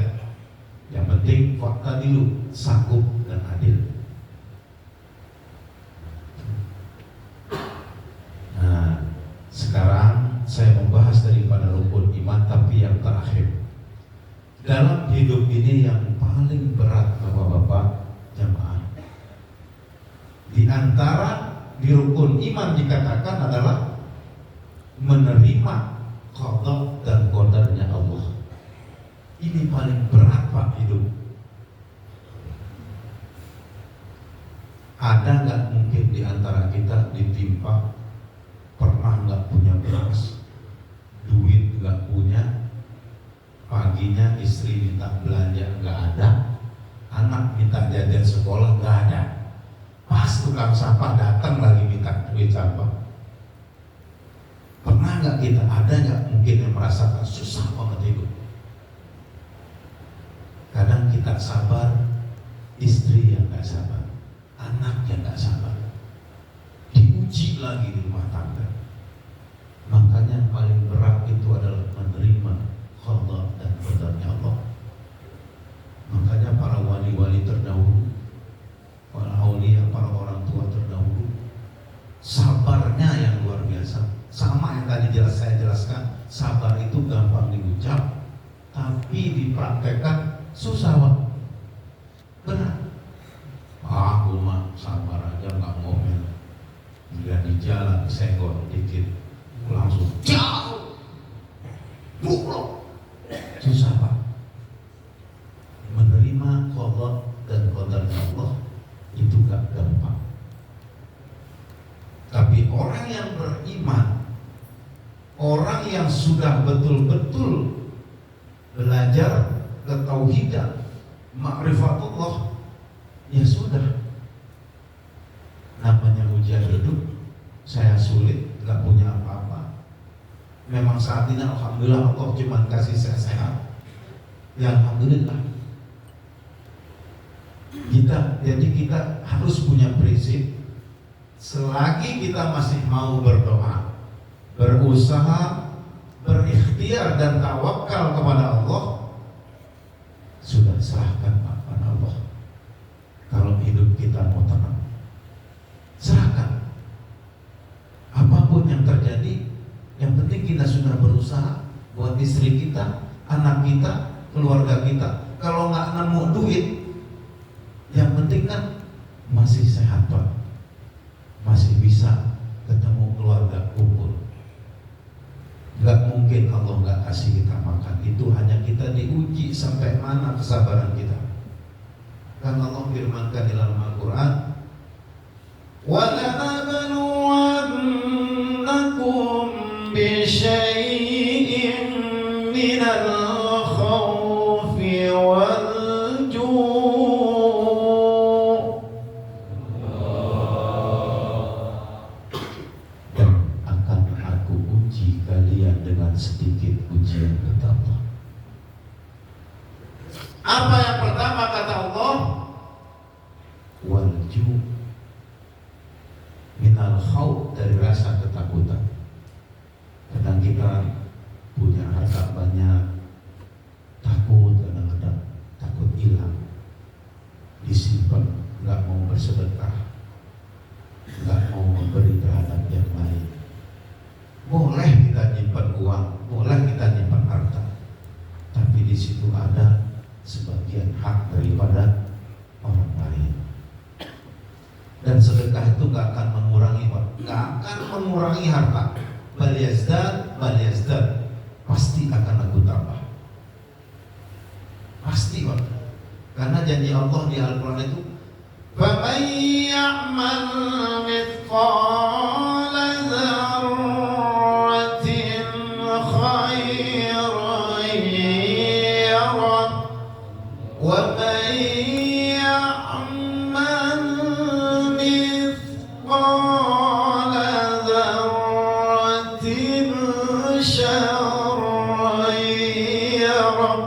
Yang penting fakta dulu, sanggup dan adil. Nah, sekarang saya membahas daripada rukun iman, tapi yang terakhir. Dalam hidup ini yang paling berat bapak-bapak jamaah, di antara di rukun iman dikatakan adalah menerima qada dan qadarnya Allah. Ini paling berat Pak hidup. Ada nggak mungkin di antara kita ditimpa pernah nggak punya beras, duit nggak punya, paginya istri minta belanja nggak ada, anak minta jajan sekolah nggak ada, pas tukang sampah datang lagi minta duit sampah. Pernah nggak kita, ada nggak mungkin yang merasakan susah banget hidup? Kadang kita sabar, istri yang nggak sabar, anak yang nggak sabar, diuji lagi di rumah tangga. Makanya yang paling berat itu adalah menerima qada dan qadarnya Allah. Makanya para wali-wali terdahulu, para aulia, para orang tua terdahulu, sabarnya yang luar biasa. Sama yang tadi saya jelaskan, sabar itu gampang diucap, tapi dipraktekkan susah Pak. Benar. Aku mah sabar aja nggak ngomel. Dia di jalan senggol dikit, langsung jauh, buklok. Susah Pak. Menerima qada dan qadarnya Allah itu gak gampang. Tapi orang yang beriman, orang yang sudah betul-betul belajar ketauhidan, ma'rifatullah, ya sudah. Namanya ujian hidup, saya sulit, gak punya apa-apa, Memang saat ini alhamdulillah Allah cuma kasih saya sehat. Ya alhamdulillah. Jadi kita harus punya prinsip, selagi kita masih mau berdoa, berusaha, berikhtiar dan tawakal kepada Allah, sudah serahkan kepada Allah. Kalau hidup kita mau tenang, serahkan. Apapun yang terjadi, yang penting kita sudah berusaha buat istri kita, anak kita, keluarga kita. Kalau nggak nemu duit, yang penting kan masih sehat Pak, masih bisa ketemu keluarga, kumpul. Gak mungkin Allah gak kasih kita makan. Itu hanya kita diuji sampai mana kesabaran kita. Kan Allah firmankan di dalam Al-Quran, وَلَنَبْلُوَنَّكُمْ بِشَيْءٍ مِّنَ الْخَوْفِ وَالْجُوعِ. Dan akan aku uji kalian dengan sedikit ujian kata Allah. Apa yang pertama kata Allah? Walju minal khawf, dari rasa ketakutan. Kadang kita punya harta banyak, takut, kadang-kadang takut hilang, disimpan, nggak mau bersedekah, nggak mau memberi terhadap yang lain. Boleh kita nyimpan uang, boleh kita nyimpan harta, tapi di situ ada sebagian hak daripada orang lain. Dan sedekah itu gak akan mengurangi, gak akan mengurangi harta. Bal yazdad, pasti akan aku tambah. Pasti Pak. Karena janji Allah di Al-Quran itu, فَمَنْ يَعْمَلْ مِثْقَالَ ذَرَّةٍ خَيْرًا يَرَهُ وَمَنْ يَعْمَلْ مِثْقَالَ ذَرَّةٍ شَرًّا يَرَهُ.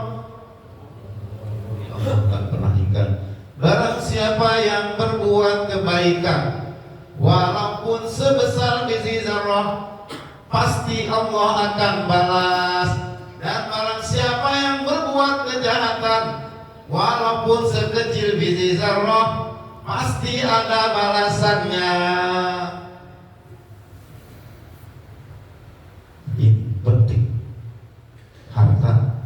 Allah tak pernah ingat. Barang siapa yang berbuat kebaikan, walaupun sebesar biji zarrah, pasti Allah akan balas. Dan barang siapa yang berbuat kejahatan, walaupun sekecil biji zarrah, pasti ada balasannya. Ini penting. Harta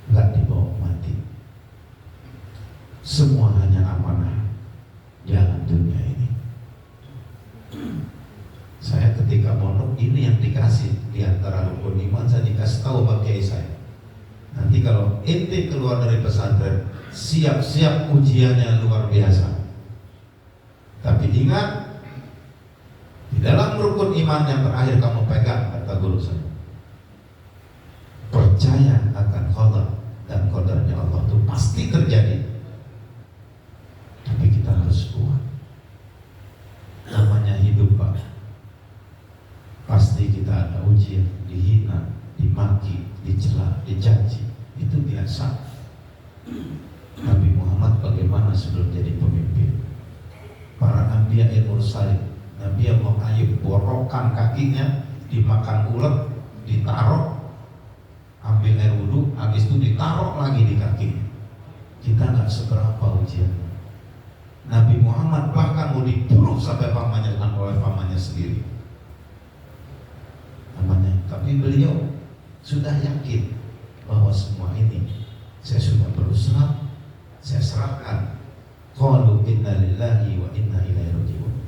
nggak dibawa mati. Semua hanya amanah jalan dunia ini. Saya ketika mondok ini yang dikasih di antara rukun iman, saya dikasih tahu sama kiai saya. Nanti kalau ente keluar dari pesantren, siap-siap ujiannya luar biasa. Tapi ingat, di dalam rukun iman yang terakhir kamu pegang, kata guru saya, percaya akan qada dan qadarnya Allah itu pasti terjadi. Tapi kita harus kuat. Namanya hidup Pak, pasti kita ada ujian, dihina, dimaki, dicela, dicaci. Itu biasa. Nabi Muhammad bagaimana sebelum jadi pemimpin? Para anbiya mursalin, Nabi Allah Ayub borokan kakinya, dimakan ulet, ditaruh, ambil air wudhu, habis itu ditaruh lagi di kakinya. Kita nggak seberapa ujian. Nabi Muhammad bahkan mau dibunuh sampai pamannya oleh pamannya sendiri. Namanya, tapi beliau sudah yakin bahwa semua ini saya sudah berusaha, saya serahkan. Qalu inna lillahi wa inna ilaihi raji'un.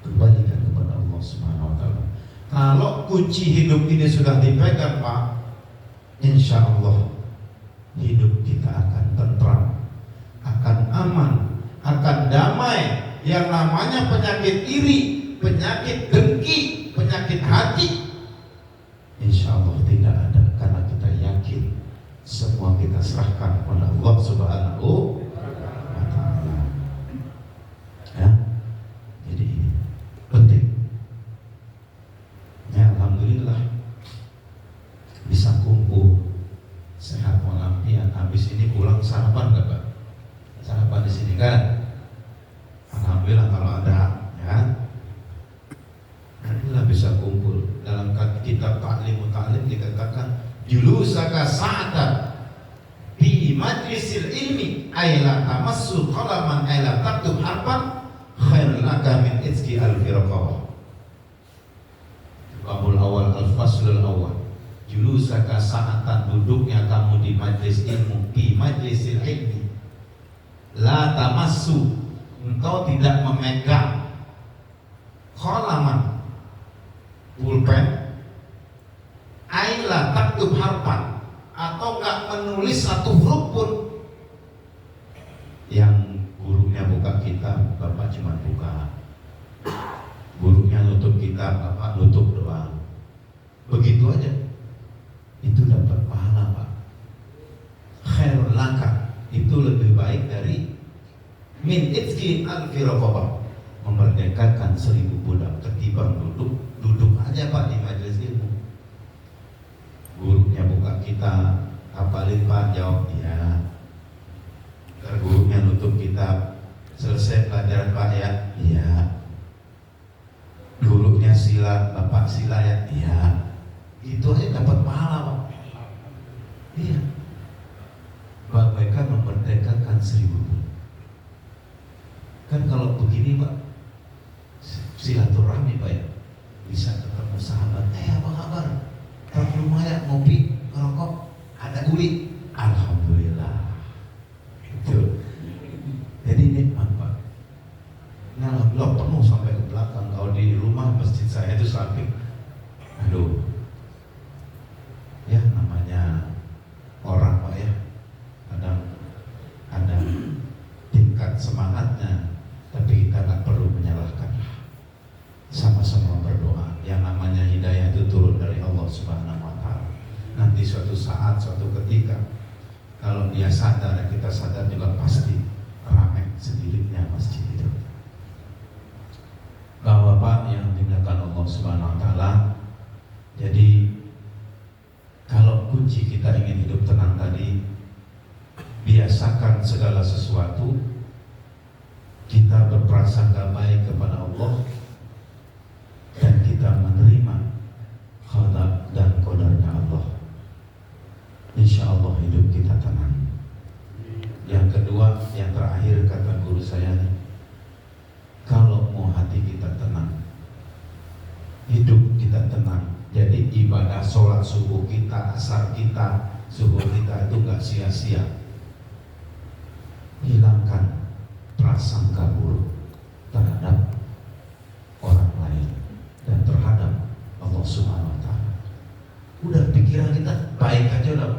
Kembalikan kepada Allah Subhanahu wa taala. Kalau kunci hidup ini sudah dipegang Pak, insya Allah hidup kita akan tentram, akan aman, akan damai. Yang namanya penyakit iri, penyakit dengki, penyakit hati, insya Allah tidak ada, karena kita yakin semua kita serahkan kepada Allah Subhanahu wa taala. Ya, jadi ini penting. Ya, alhamdulillah julusaka sa'atan fi majlisil ilmi ay la tamassu qalaman ay la taktub harfan khairun laka min itqi alfi raqabah. Babul awal al-faslul awal, julusaka sa'atan, duduknya kamu di majlis ilmu, di majlisil ilmi, la tamassu, engkau tidak memegang qalaman, pulpen, aila taktub harfan, atau enggak menulis satu huruf pun. Yang gurunya buka kitab, bapak cuma buka. Gurunya nutup kitab, bapak nutup doang. Begitu aja. Itu dapat pahala, Pak. Khairul laka, itu lebih baik dari min itqi alfi raqabah, memerdekakan 1000 budak. Ketimbang duduk aja Pak di majelis ilmu. Gurunya buka kitab, hafalin Pak, jawab iya. Gurunya nutup kitab, selesai pelajaran Pak ya, iya. Gurunya sila, bapak sila ya, iya. Itu aja dapat pahala Pak. Iya. Bagaikan memerdekakan 1000 budak. Kan kalau begini Pak, silaturahmi Pak ya, bisa ketemu sahabat, apa kabar? Kalau lumayan ngopi, ngerokok, ada uli, alhamdulillah. Itu. Jadi nikmat Pak. Nah, alhamdulillah penuh sampai ke belakang. Kalau di rumah masjid saya itu samping, aduh, ya namanya orang Pak ya, kadang ada tingkat semangatnya, tapi kita nggak perlu menyalahkan. Sama-sama berdoa. Yang namanya hidayah itu turun dari Allah Subhanahu wa Ta'ala. Nanti suatu saat, suatu ketika, kalau dia sadar, kita sadar juga, pasti ramai sendirinya masjid itu. Bapak-bapak yang dimuliakan Allah Subhanahu wa Ta'ala, jadi kalau kunci kita ingin hidup tenang tadi, biasakan segala sesuatu kita berprasangka baik kepada Allah, dan kita menerima qada dan qadarnya Allah. Insya Allah hidup kita tenang. Yang kedua, yang terakhir kata guru saya nih, kalau mau hati kita tenang, hidup kita tenang, jadi ibadah sholat subuh kita, asar kita, subuh kita itu nggak sia-sia. Hilangkan prasangka buruk terhadap orang lain dan terhadap Allah Subhanahu wa Ta'ala. Udah pikiran kita baik aja udah.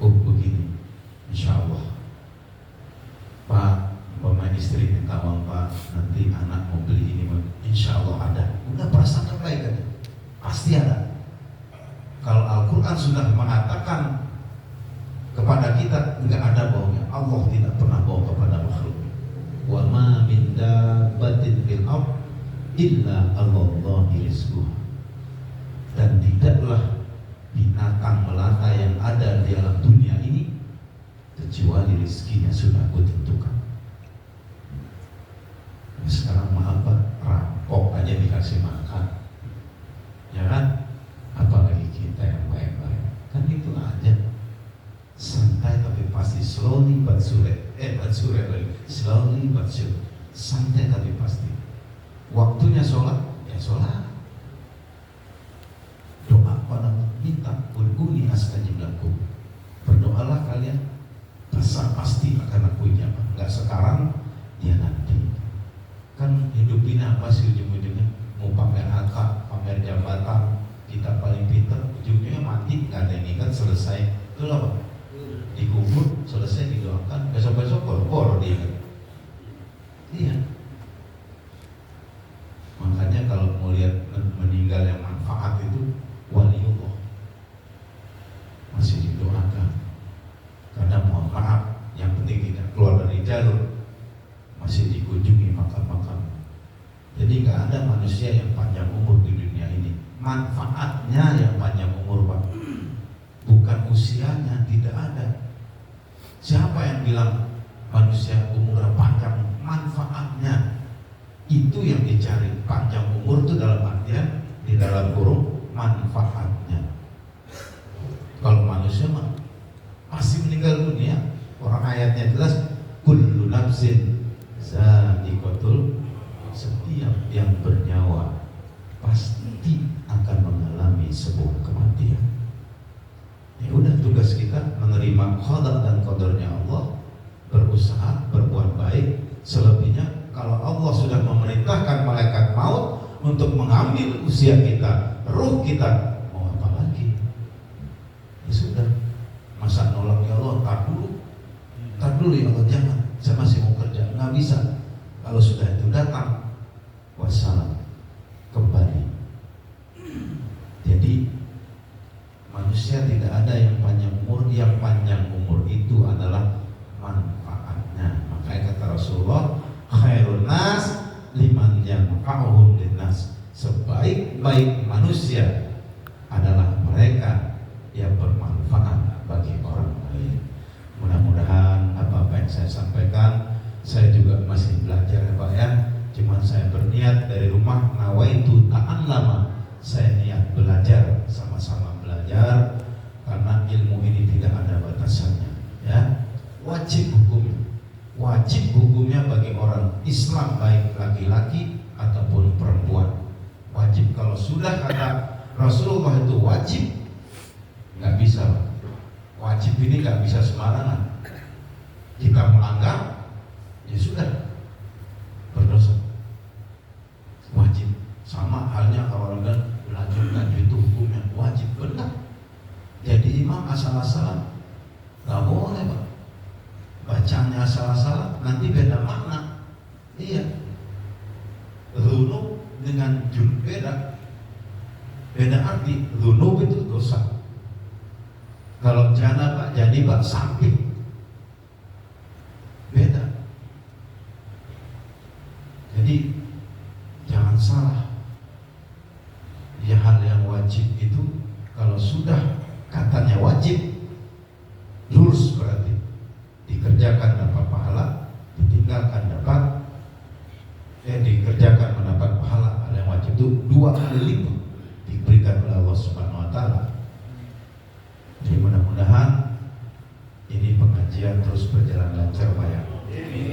Oh begini, insya Allah Pak, pemain istri minta uang Pak, nanti anak mau beli ini, insya Allah ada. Udah prasangka baik aja, pasti ada. Kalau Al-Quran sudah mengatakan kepada kita, nggak ada bohongnya. Allah tidak pernah bohong kepada makhluk. Wa ma min dabbatin fil ardh illa Allahi rizquha. Dan tidaklah binatang melata yang ada di alam dunia ini kecuali rezekinya sudah kutentukan. Sekarang maaf Pak, rampok aja dikasih makan, ya kan? Apalagi kita yang baik-baik, kan itu aja. Santai tapi pasti, slowly but surely, slowly but surely, santai tapi pasti. Waktunya sholat, ya sholat. Doa pada minta, ud'uni astajib lakum. Berdoalah kalian, pasti akan aku ijabah. Enggak sekarang, ya nanti. Kan hidup ini apa sih ujung-ujungnya? Mau pamer harta, pamer jabatan, kita paling pintar, ujungnya mati, nggak ada yang ingat, selesai. Itulah Pak. Dikubur, selesai, didoakan, besok-besok boro-boro diingat. Iya. Makanya kalau mau lihat meninggal yang manfaat itu waliullah, masih didoakan. Karena mohon maaf, yang penting tidak keluar dari jalur, masih dikunjungi makam-makam. Jadi nggak ada manusia yang panjang umur di dunia ini. Manfaatnya yang panjang umur Pak, bukan usianya, tidak ada. Siapa yang bilang manusia umurnya panjang? Manfaatnya itu yang dicari. Panjang umur itu dalam artian, di dalam kurung, manfaatnya. qada dan qadarnya Allah, berusaha berbuat baik. Selebihnya kalau Allah sudah memerintahkan malaikat maut untuk mengambil usia kita, ruh kita, mau apa lagi? Ya sudah, masa nolak ya Allah, tar dulu ya Allah, jangan, saya masih mau kerja, nggak bisa. Kalau sudah itu datang, wassalam, kembali. Jadi manusia tidak ada yang panjang umur, yang panjang umur itu adalah manfaatnya. Makanya kata Rasulullah, khairun nas liman yanfa'uhum linnas. Sebaik-baik manusia adalah mereka yang bermanfaat bagi orang lain. Mudah-mudahan apa-apa yang saya sampaikan, saya juga masih belajar ya Pak ya. Cuman saya berniat dari rumah, nawaitu ta'allama, saya niat belajar, sama-sama belajar, karena ilmu ini tidak ada batasannya ya. Wajib hukumnya bagi orang Islam, baik laki-laki ataupun perempuan. Wajib. Kalau sudah kata Rasulullah itu wajib, nggak bisa Pak. Wajib ini nggak bisa sembarangan. Kita melanggar, ya sudah, berdosa. Wajib. Sama halnya kalau orang belajar itu hukumnya wajib, benar. Jadi imam asal-asalan nggak boleh Pak. Bacanya asal-asalan nanti beda makna. Iya. Dzunub dengan junub beda arti. Dzunub itu dosa. Kalau janabah, janibah samping, beda. Jadi jangan salah. Ya, hal yang wajib itu kalau sudah katanya wajib, lurus berarti dikerjakan dapat pahala, ditinggalkan dapat, dikerjakan mendapat pahala. Hal yang wajib itu 2 kali lipat diberikan oleh Allah Subhanahu Wa Taala. Jadi mudah-mudahan ini pengajian terus berjalan lancar Pak ya.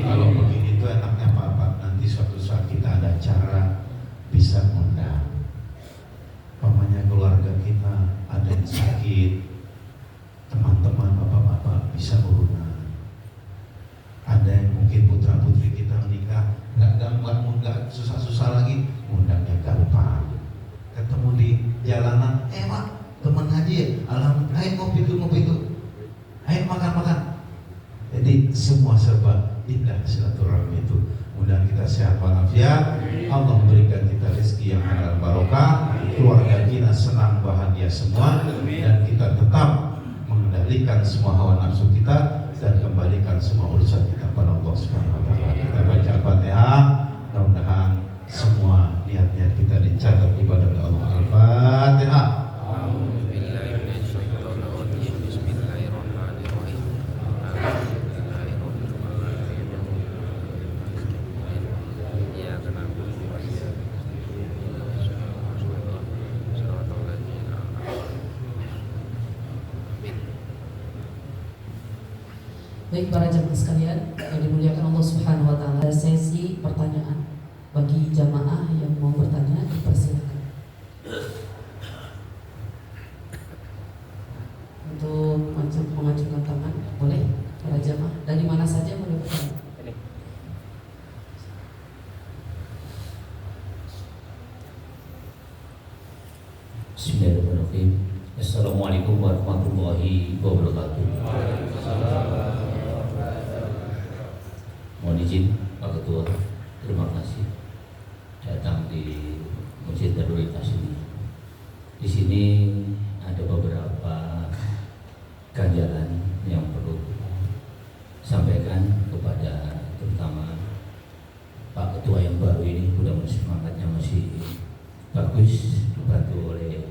Kalau begini tuh enaknya Pak, nanti suatu saat kita ada acara bisa undang. Pamannya keluarga kita ada yang sakit, teman-teman bapak-bapak bisa berundang. Ada yang mungkin putra-putri kita menikah, nggak susah-susah lagi, undangnya gampang. Ketemu di jalanan, Pak, teman haji ya, alhamdulillah, ayo ngopi itu, ayo makan. Jadi semua serba indah silaturahmi itu. Mudah-mudahan kita sehat walafiat, Allah memberikan kita rezeki yang halal barokah, keluarga kita senang bahagia semua, dan kita tetap mengendalikan semua hawa nafsu kita dan kembalikan semua urusan kita pada Allah Subhanahu Wa Taala. Kita baca Fatihah, mudah-mudahan semua niat-niat kita dicatat ibadah Allah. Al-Fatihah. Baik para jamaah sekalian yang dimuliakan Allah Subhanahu Wa Taala, sesi pertanyaan bagi jamaah yang mau bertanya dipersilakan. Untuk mengajukan tangan boleh para jamaah dari mana saja boleh bertanya. Bismillahirrahmanirrahim. Assalamualaikum warahmatullahi wabarakatuh. Mohon izin Pak Ketua, terima kasih datang di Masjid Darul ini. Di sini ada beberapa ganjalan yang perlu sampaikan kepada terutama Pak Ketua yang baru ini. Mudah-mudahan semangatnya masih bagus, dibantu oleh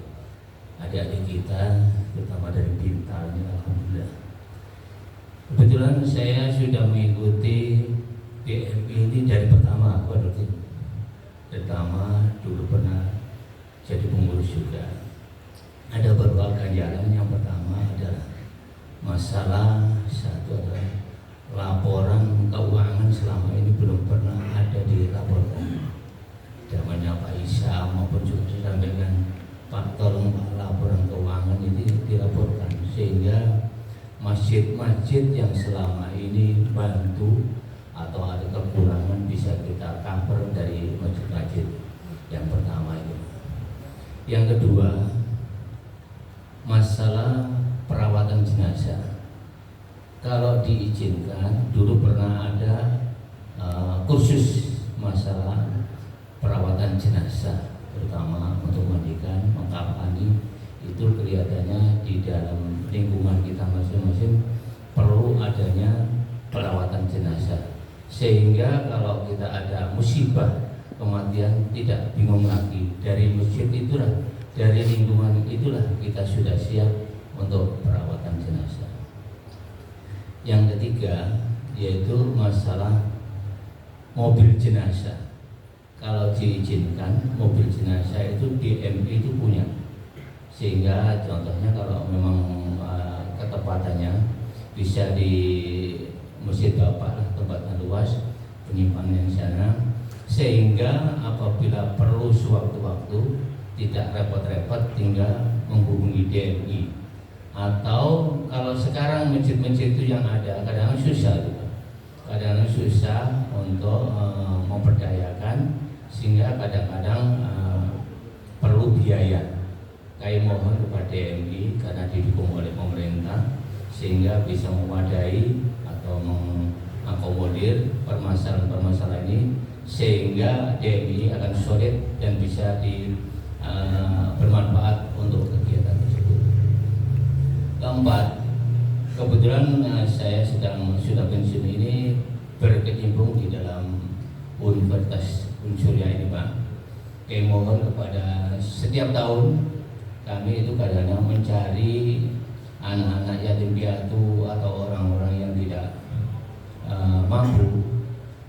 adik-adik kita, terutama dari Bintarnya, alhamdulillah. Kebetulan saya sudah mengikuti PMI ini dari pertama, Pak Rutin. Pertama dulu pernah jadi pengurus juga. Ada beberapa ganjalan. Yang pertama adalah masalah satu adalah laporan keuangan selama ini belum pernah ada dilaporkan. Zamannya Pak Isa maupun juga disampaikan Pak, tolong Pak, laporan keuangan ini dilaporkan sehingga masjid-masjid yang selama ini bantu atau ada kekurangan bisa kita cover dari masjid-masjid. Yang pertama itu. Yang kedua, masalah perawatan jenazah. Kalau diizinkan, dulu pernah ada kursus masalah perawatan jenazah, terutama untuk mandikan, mengkafani. Itu kelihatannya di dalam lingkungan kita masing-masing perlu adanya perawatan jenazah, sehingga kalau kita ada musibah kematian tidak bingung lagi. Dari masjid itulah, dari lingkungan itulah kita sudah siap untuk perawatan jenazah. Yang ketiga yaitu masalah mobil jenazah. Kalau diizinkan, mobil jenazah itu DMI itu punya, sehingga contohnya kalau memang ketepatannya bisa di Masjid Bapak lah, tempatnya luas, penyimpanan di sana, sehingga apabila perlu sewaktu-waktu tidak repot-repot tinggal menghubungi DMI. Atau kalau sekarang masjid-masjid itu yang ada kadang-kadang susah juga, kadang-kadang susah untuk memperdayakan, sehingga kadang-kadang perlu biaya. Kami mohon kepada DMI karena didukung oleh pemerintah sehingga bisa memadai atau mengakomodir permasalahan-permasalahan ini, sehingga DMI akan solid dan bisa bermanfaat untuk kegiatan tersebut. Keempat, kebetulan saya sudah pensiun ini berkecimpung di dalam Universitas Unsuriah ini, Pak. Kami mohon kepada setiap tahun kami itu kadang-kadang mencari anak-anak yatim piatu atau orang-orang yang tidak mampu.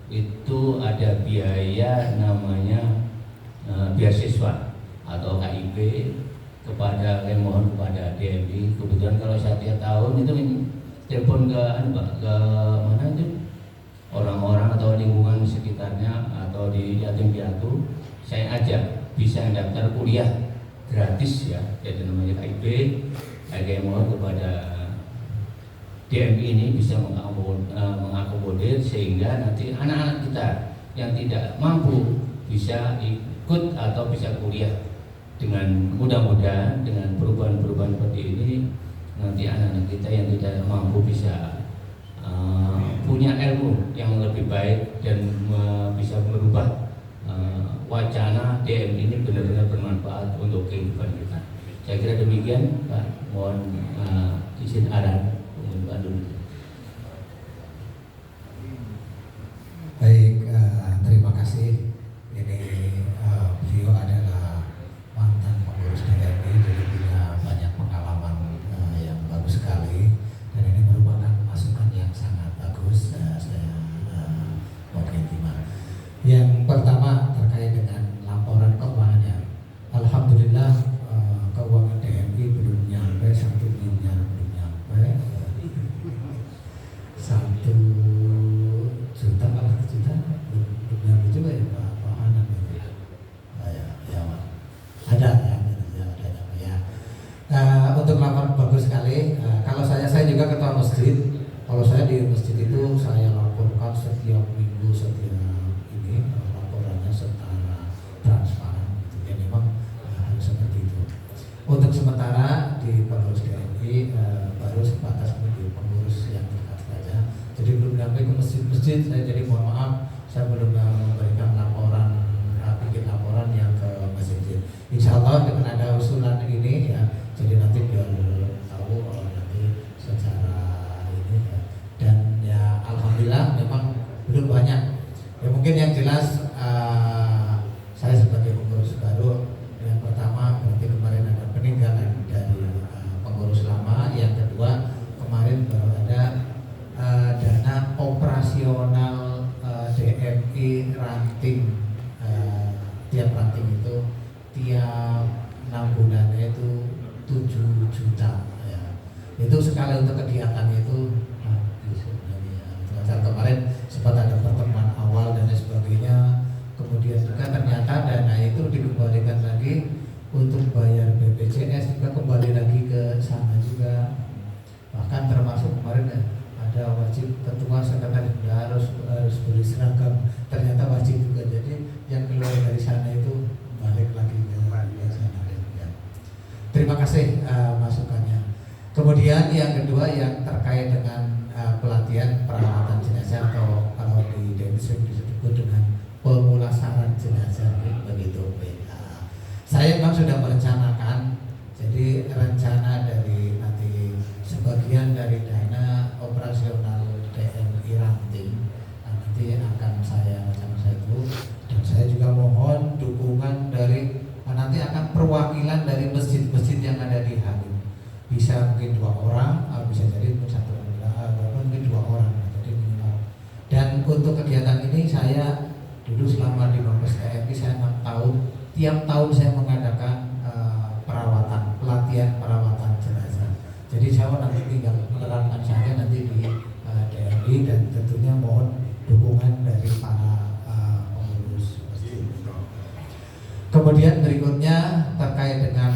Itu ada biaya namanya beasiswa atau KIP kepada, saya mohon kepada DMI. Kebetulan kalau saya tiap tahun itu telepon ke mana itu orang-orang atau lingkungan sekitarnya atau di yatim piatu, saya ajak bisa daftar kuliah gratis ya, jadi namanya KIP. Saya mohon kepada DMI ini bisa mengakomodir sehingga nanti anak-anak kita yang tidak mampu bisa ikut atau bisa kuliah. Dengan mudah-mudahan dengan perubahan-perubahan seperti ini nanti anak-anak kita yang tidak mampu bisa punya ilmu yang lebih baik dan bisa merubah wacana DM ini benar-benar bermanfaat untuk kehidupan kita. Saya kira demikian, Pak. Mohon izin arahan Pak dulu. Baik, terima kasih. Ini beliau adalah mantan pengurus DMI, jadi punya banyak pengalaman yang bagus sekali, dan ini merupakan masukan yang sangat bagus. Saya mau terima. Yang pertama terkait dengan laporan keuangannya. Alhamdulillah keuangan DMI belum nyampe 1 miliar, belum nyampe 1 juta, malah juta belum nyampe juga ya Pak Hanan itu. Ya Pak. Ada ya. Untuk laporan bagus sekali. Kalau saya juga ketua masjid. Kalau saya di masjid itu saya laporkan setiap minggu, setiap ini laporannya secara transparan. Ya memang harus seperti itu. Untuk sementara di pengurus DMI baru sebatas di pengurus yang dekat saja. Jadi belum sampai ke masjid-masjid. Saya jadi mohon maaf, saya belum memberikan laporan, bikin laporan yang ke masjid. Insya Allah dengan ada usulan ini ya, jadi nanti biar tahu nanti secara ini ya. Dan ya alhamdulillah memang belum banyak. Ya mungkin yang jelas saya sebagai pengurus baru, yang pertama berarti kemarin ada peninggalan dari pengurus lama. Yang kedua kemarin baru ada dana operasional DMI ranting ada wajib ketua sekretaris harus beli seragam, ternyata wajib juga. Jadi yang keluar dari sana itu balik lagi ke sana. Ya. Terima kasih masukannya. Kemudian yang kedua yang terkait dengan pelatihan perawatan jenazah atau kalau di DMC disebut dengan pemulasaran jenazah begitu. Saya memang sudah merencanakan, jadi rencana dari nanti sebagian dari dana operasional DMI Ranting nanti akan saya itu, dan saya juga mohon dukungan dari nanti akan perwakilan dari masjid-masjid yang ada di Halim, bisa mungkin 2 orang, bisa jadi mungkin 2 orang, jadi minimal. Dan untuk kegiatan ini saya dulu selama di Mabes TNI saya 6 tahun, tiap tahun saya mengadakan pelatihan perawatan jenazah. Jadi saya nanti tinggal menerapkan saja nanti di DMI, dan tentunya mohon dukungan dari para pengurus masjid. Kemudian berikutnya terkait dengan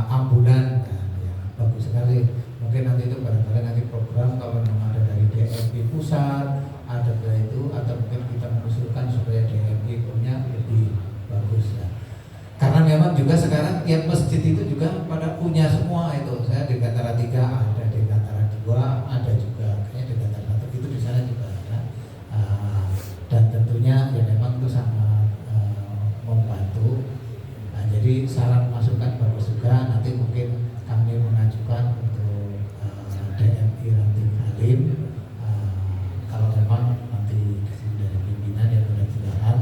ambulan, ya, bagus sekali. Mungkin nanti itu barangkali nanti program kalau memang ada dari DMI pusat, ada dari itu, atau mungkin kita mengusulkan supaya DMI punya lebih bagus ya. Karena memang juga sekarang tiap masjid itu juga pada punya semua itu. Saya di Gantara 3 ada, di Gantara 2 ada juga, kayaknya di Gantara 1 itu di sana juga ada. Dan tentunya ya memang itu sangat membantu. Nah, jadi saran masukan bagus juga. Nanti mungkin kami mengajukan untuk DMI Ranting Halim. Kalau memang nanti dari pimpinan yang mudah-mudahan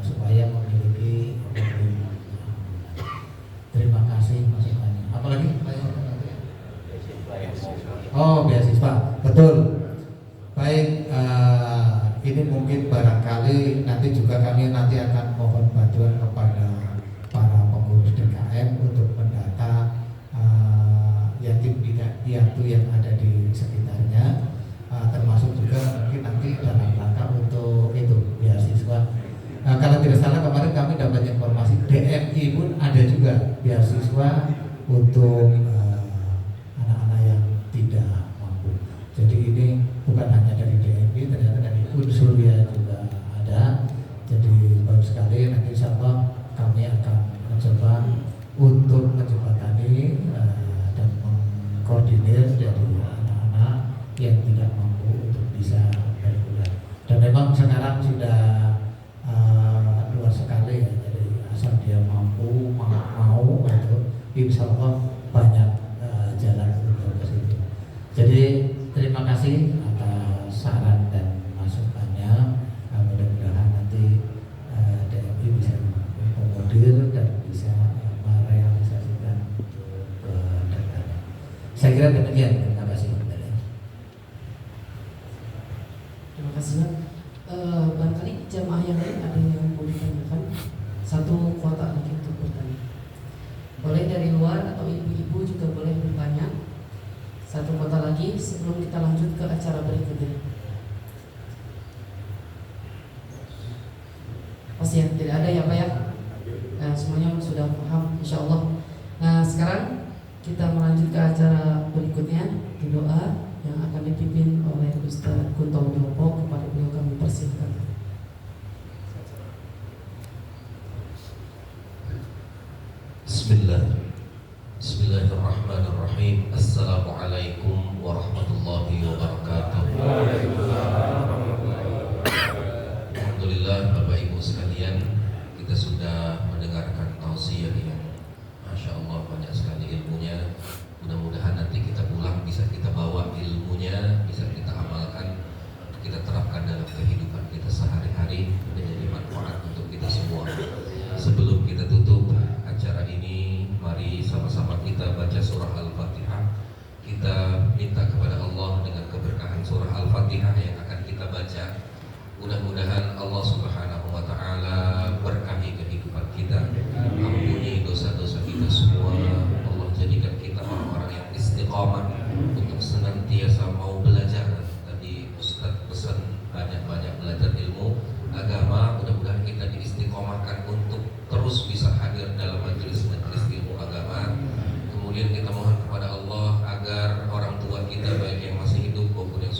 supaya memiliki. Terima kasih masukannya. Apalagi? Oh, beasiswa, betul. Baik, ini mungkin barangkali nanti juga kami nanti akan mohon bantuan kepada para pengurus DKM untuk mendata yatim piatu yang ada di sekitarnya, termasuk juga mungkin nanti dalam rangka untuk itu beasiswa. Kalau tidak salah kemarin kami dapat informasi DMI pun ada juga beasiswa untuk anak-anak yang tidak mampu. Jadi ini bukan hanya dari DMI, ternyata dari Unsuria juga ada. Jadi bagus sekali. Nanti insya Allah kami akan mencoba untuk menjembatani dan mengkoordinir dari anak-anak yang tidak mampu untuk bisa berkuliah. Dan memang sekarang sudah luas sekali ya, jadi asal dia mampu mau itu insya Allah banyak jalan untuk ke situ. Jadi terima kasih atas saran dan masukannya. Mudah-mudahan nanti DMI bisa mengakomodir dan bisa merealisasikan untuk kedepannya. Saya kira demikian. Terima kasih. Terima kasih. Barangkali jamaah yang lain ada yang mau ditanyakan, 1 kuota lagi untuk bertanya. Boleh dari luar atau ibu-ibu juga boleh bertanya. 1 kuota lagi sebelum kita lanjut ke acara berikutnya. Pasti ya, tidak ada ya Pak ya? Nah, semuanya sudah paham insya Allah. Nah sekarang kita melanjut ke acara berikutnya di doa yang akan dipimpin oleh Ustaz Kunto Widopo. Kepada beliau kami persilahkan. Bismillahirrahmanirrahim. Assalamualaikum warahmatullahi wabarakatuh. Alhamdulillah Bapak Ibu sekalian, kita sudah mendengarkan tausiah yang Masya Allah banyak sekali ilmunya. Mudah-mudahan nanti kita pulang bisa kita bawa ilmunya, bisa kita amalkan, kita terapkan dalam kehidupan kita sehari-hari, menjadi manfaat untuk kita semua. Sebelum kita tutup acara ini, mari sama-sama kita baca surah Al-Fatihah. Kita minta kepada Allah dengan keberkahan surah Al-Fatihah yang akan kita baca. Mudah-mudahan Allah Subhanahu wa Ta'ala berkahi kehidupan kita, ampuni dosa-dosa kita semua. Allah jadikan kita orang-orang yang istiqamah untuk senantiasa mau belajar. Tadi Ustaz pesan banyak-banyak belajar ilmu agama. Mudah-mudahan kita diistiqomahkan untuk terus bisa hadir dalam majelis-majelis ilmu agama. Kemudian kita mohon kepada Allah agar orang tua kita baik yang masih hidup maupun yang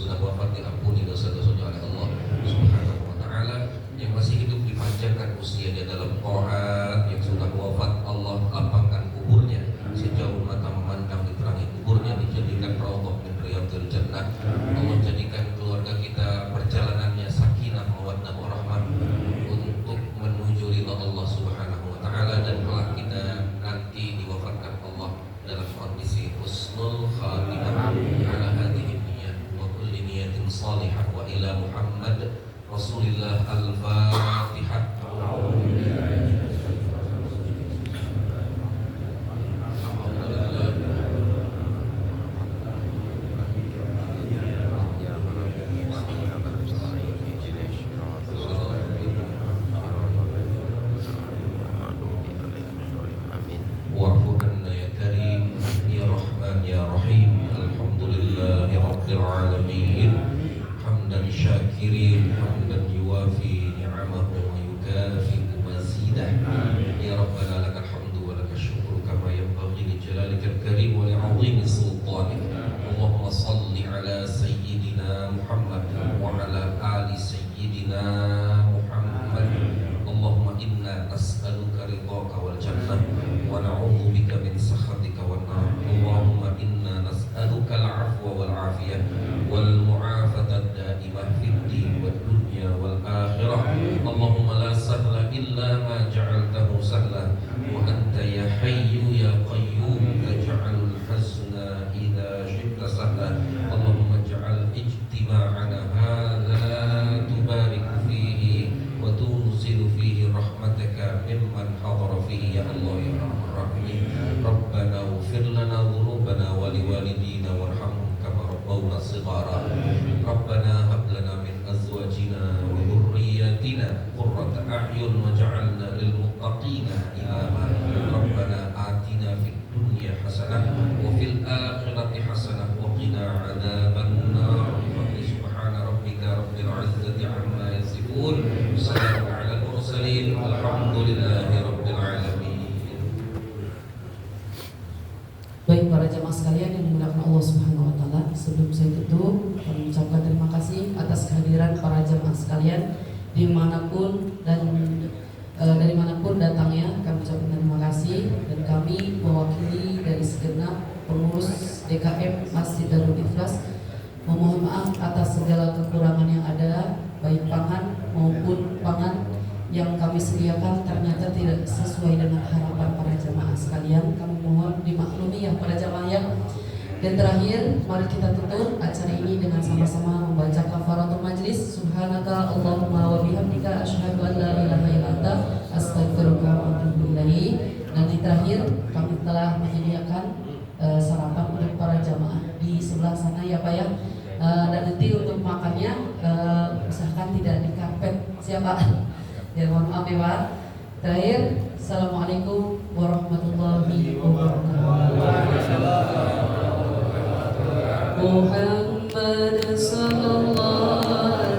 Al-Fatihah. Wa'fu anna ya karim ya rahman ya rahim. Alhamdulillahi rabbil alamin. Hamdan syakirin, hamdan yuwafi ni'amahu wa yukafi'u mazidah. Ya Rabbana lakal hamdu wa lakal syukru kama yanbaghi li jalalika al-karim wa li 'azimi sultanik. Allahumma salli ala sayyidina Muhammad wa ala ali sayyidina Muhammad. Allahumma inna nas'aluka ridhaka wal jannah wa na'udzu bika min sakhatika wan nar. Allahumma inna nas'aluka al-'afwa wal 'afiyah wal mu'afata ad-da'imah fid din wad dunya wal akhirah. Allahumma la sahla illa ma ja'altahu sahla wa anta ya hayyu ya qayyum taj'alul hazna idza syi'ta sahla. Allahumma ij'al ijtima'ana hadza tubarik fihi wa tunzilu fihi rahmataka mimman hadara fihi ya Allah ya Arhamar Rahimin. Rabbana ighfir lana dhunubana wa liwalidina warhamhum kama rabbawna shighara. Rabbana hab lana min azwajina wa dhurriyyatina qurrata a'yun waj'alna lil muttaqina imama. Rabbana atina fid dunya hasanah wa fil akhirati hasanah wa qina adzaban nar. Subhana rabbika rabbil izzati amma yasifun. Wassalamu ala al-mursalin. Alhamdulillahi rabbil alamin. Baik para jamaah sekalian yang dimuliakan Allah Subhanahu wa taala, sebelum saya tutup, kami ucapkan terima kasih atas kehadiran para jamaah sekalian dimanapun dan dari manapun datangnya. Kami ucapkan terima kasih dan kami mewakili dari segenap pengurus DKM Masjid Darul Ikhlas memohon maaf atas segala kekurangan yang ada, baik pangan maupun pangan yang kami sediakan ternyata tidak sesuai dengan harapan para jamaah sekalian. Kami mohon dimaklumi ya para jamaah ya. Dan terakhir, mari kita tutup acara ini dengan sama-sama membaca kafaratul majlis. Subhanaka Allahumma wa bihamdika asyhadu an la ilaha illa anta astaghfiruka wa atubu ilaik. Dan di terakhir, kami telah menyediakan sarapan untuk para jamaah di sebelah sana ya Pak ya. Dan nanti untuk makannya usahakan tidak di karpet. Siapa? Ya mohon maaf ya Pak. Terakhir, assalamualaikum warahmatullahi wabarakatuh. Muhammad sallallahu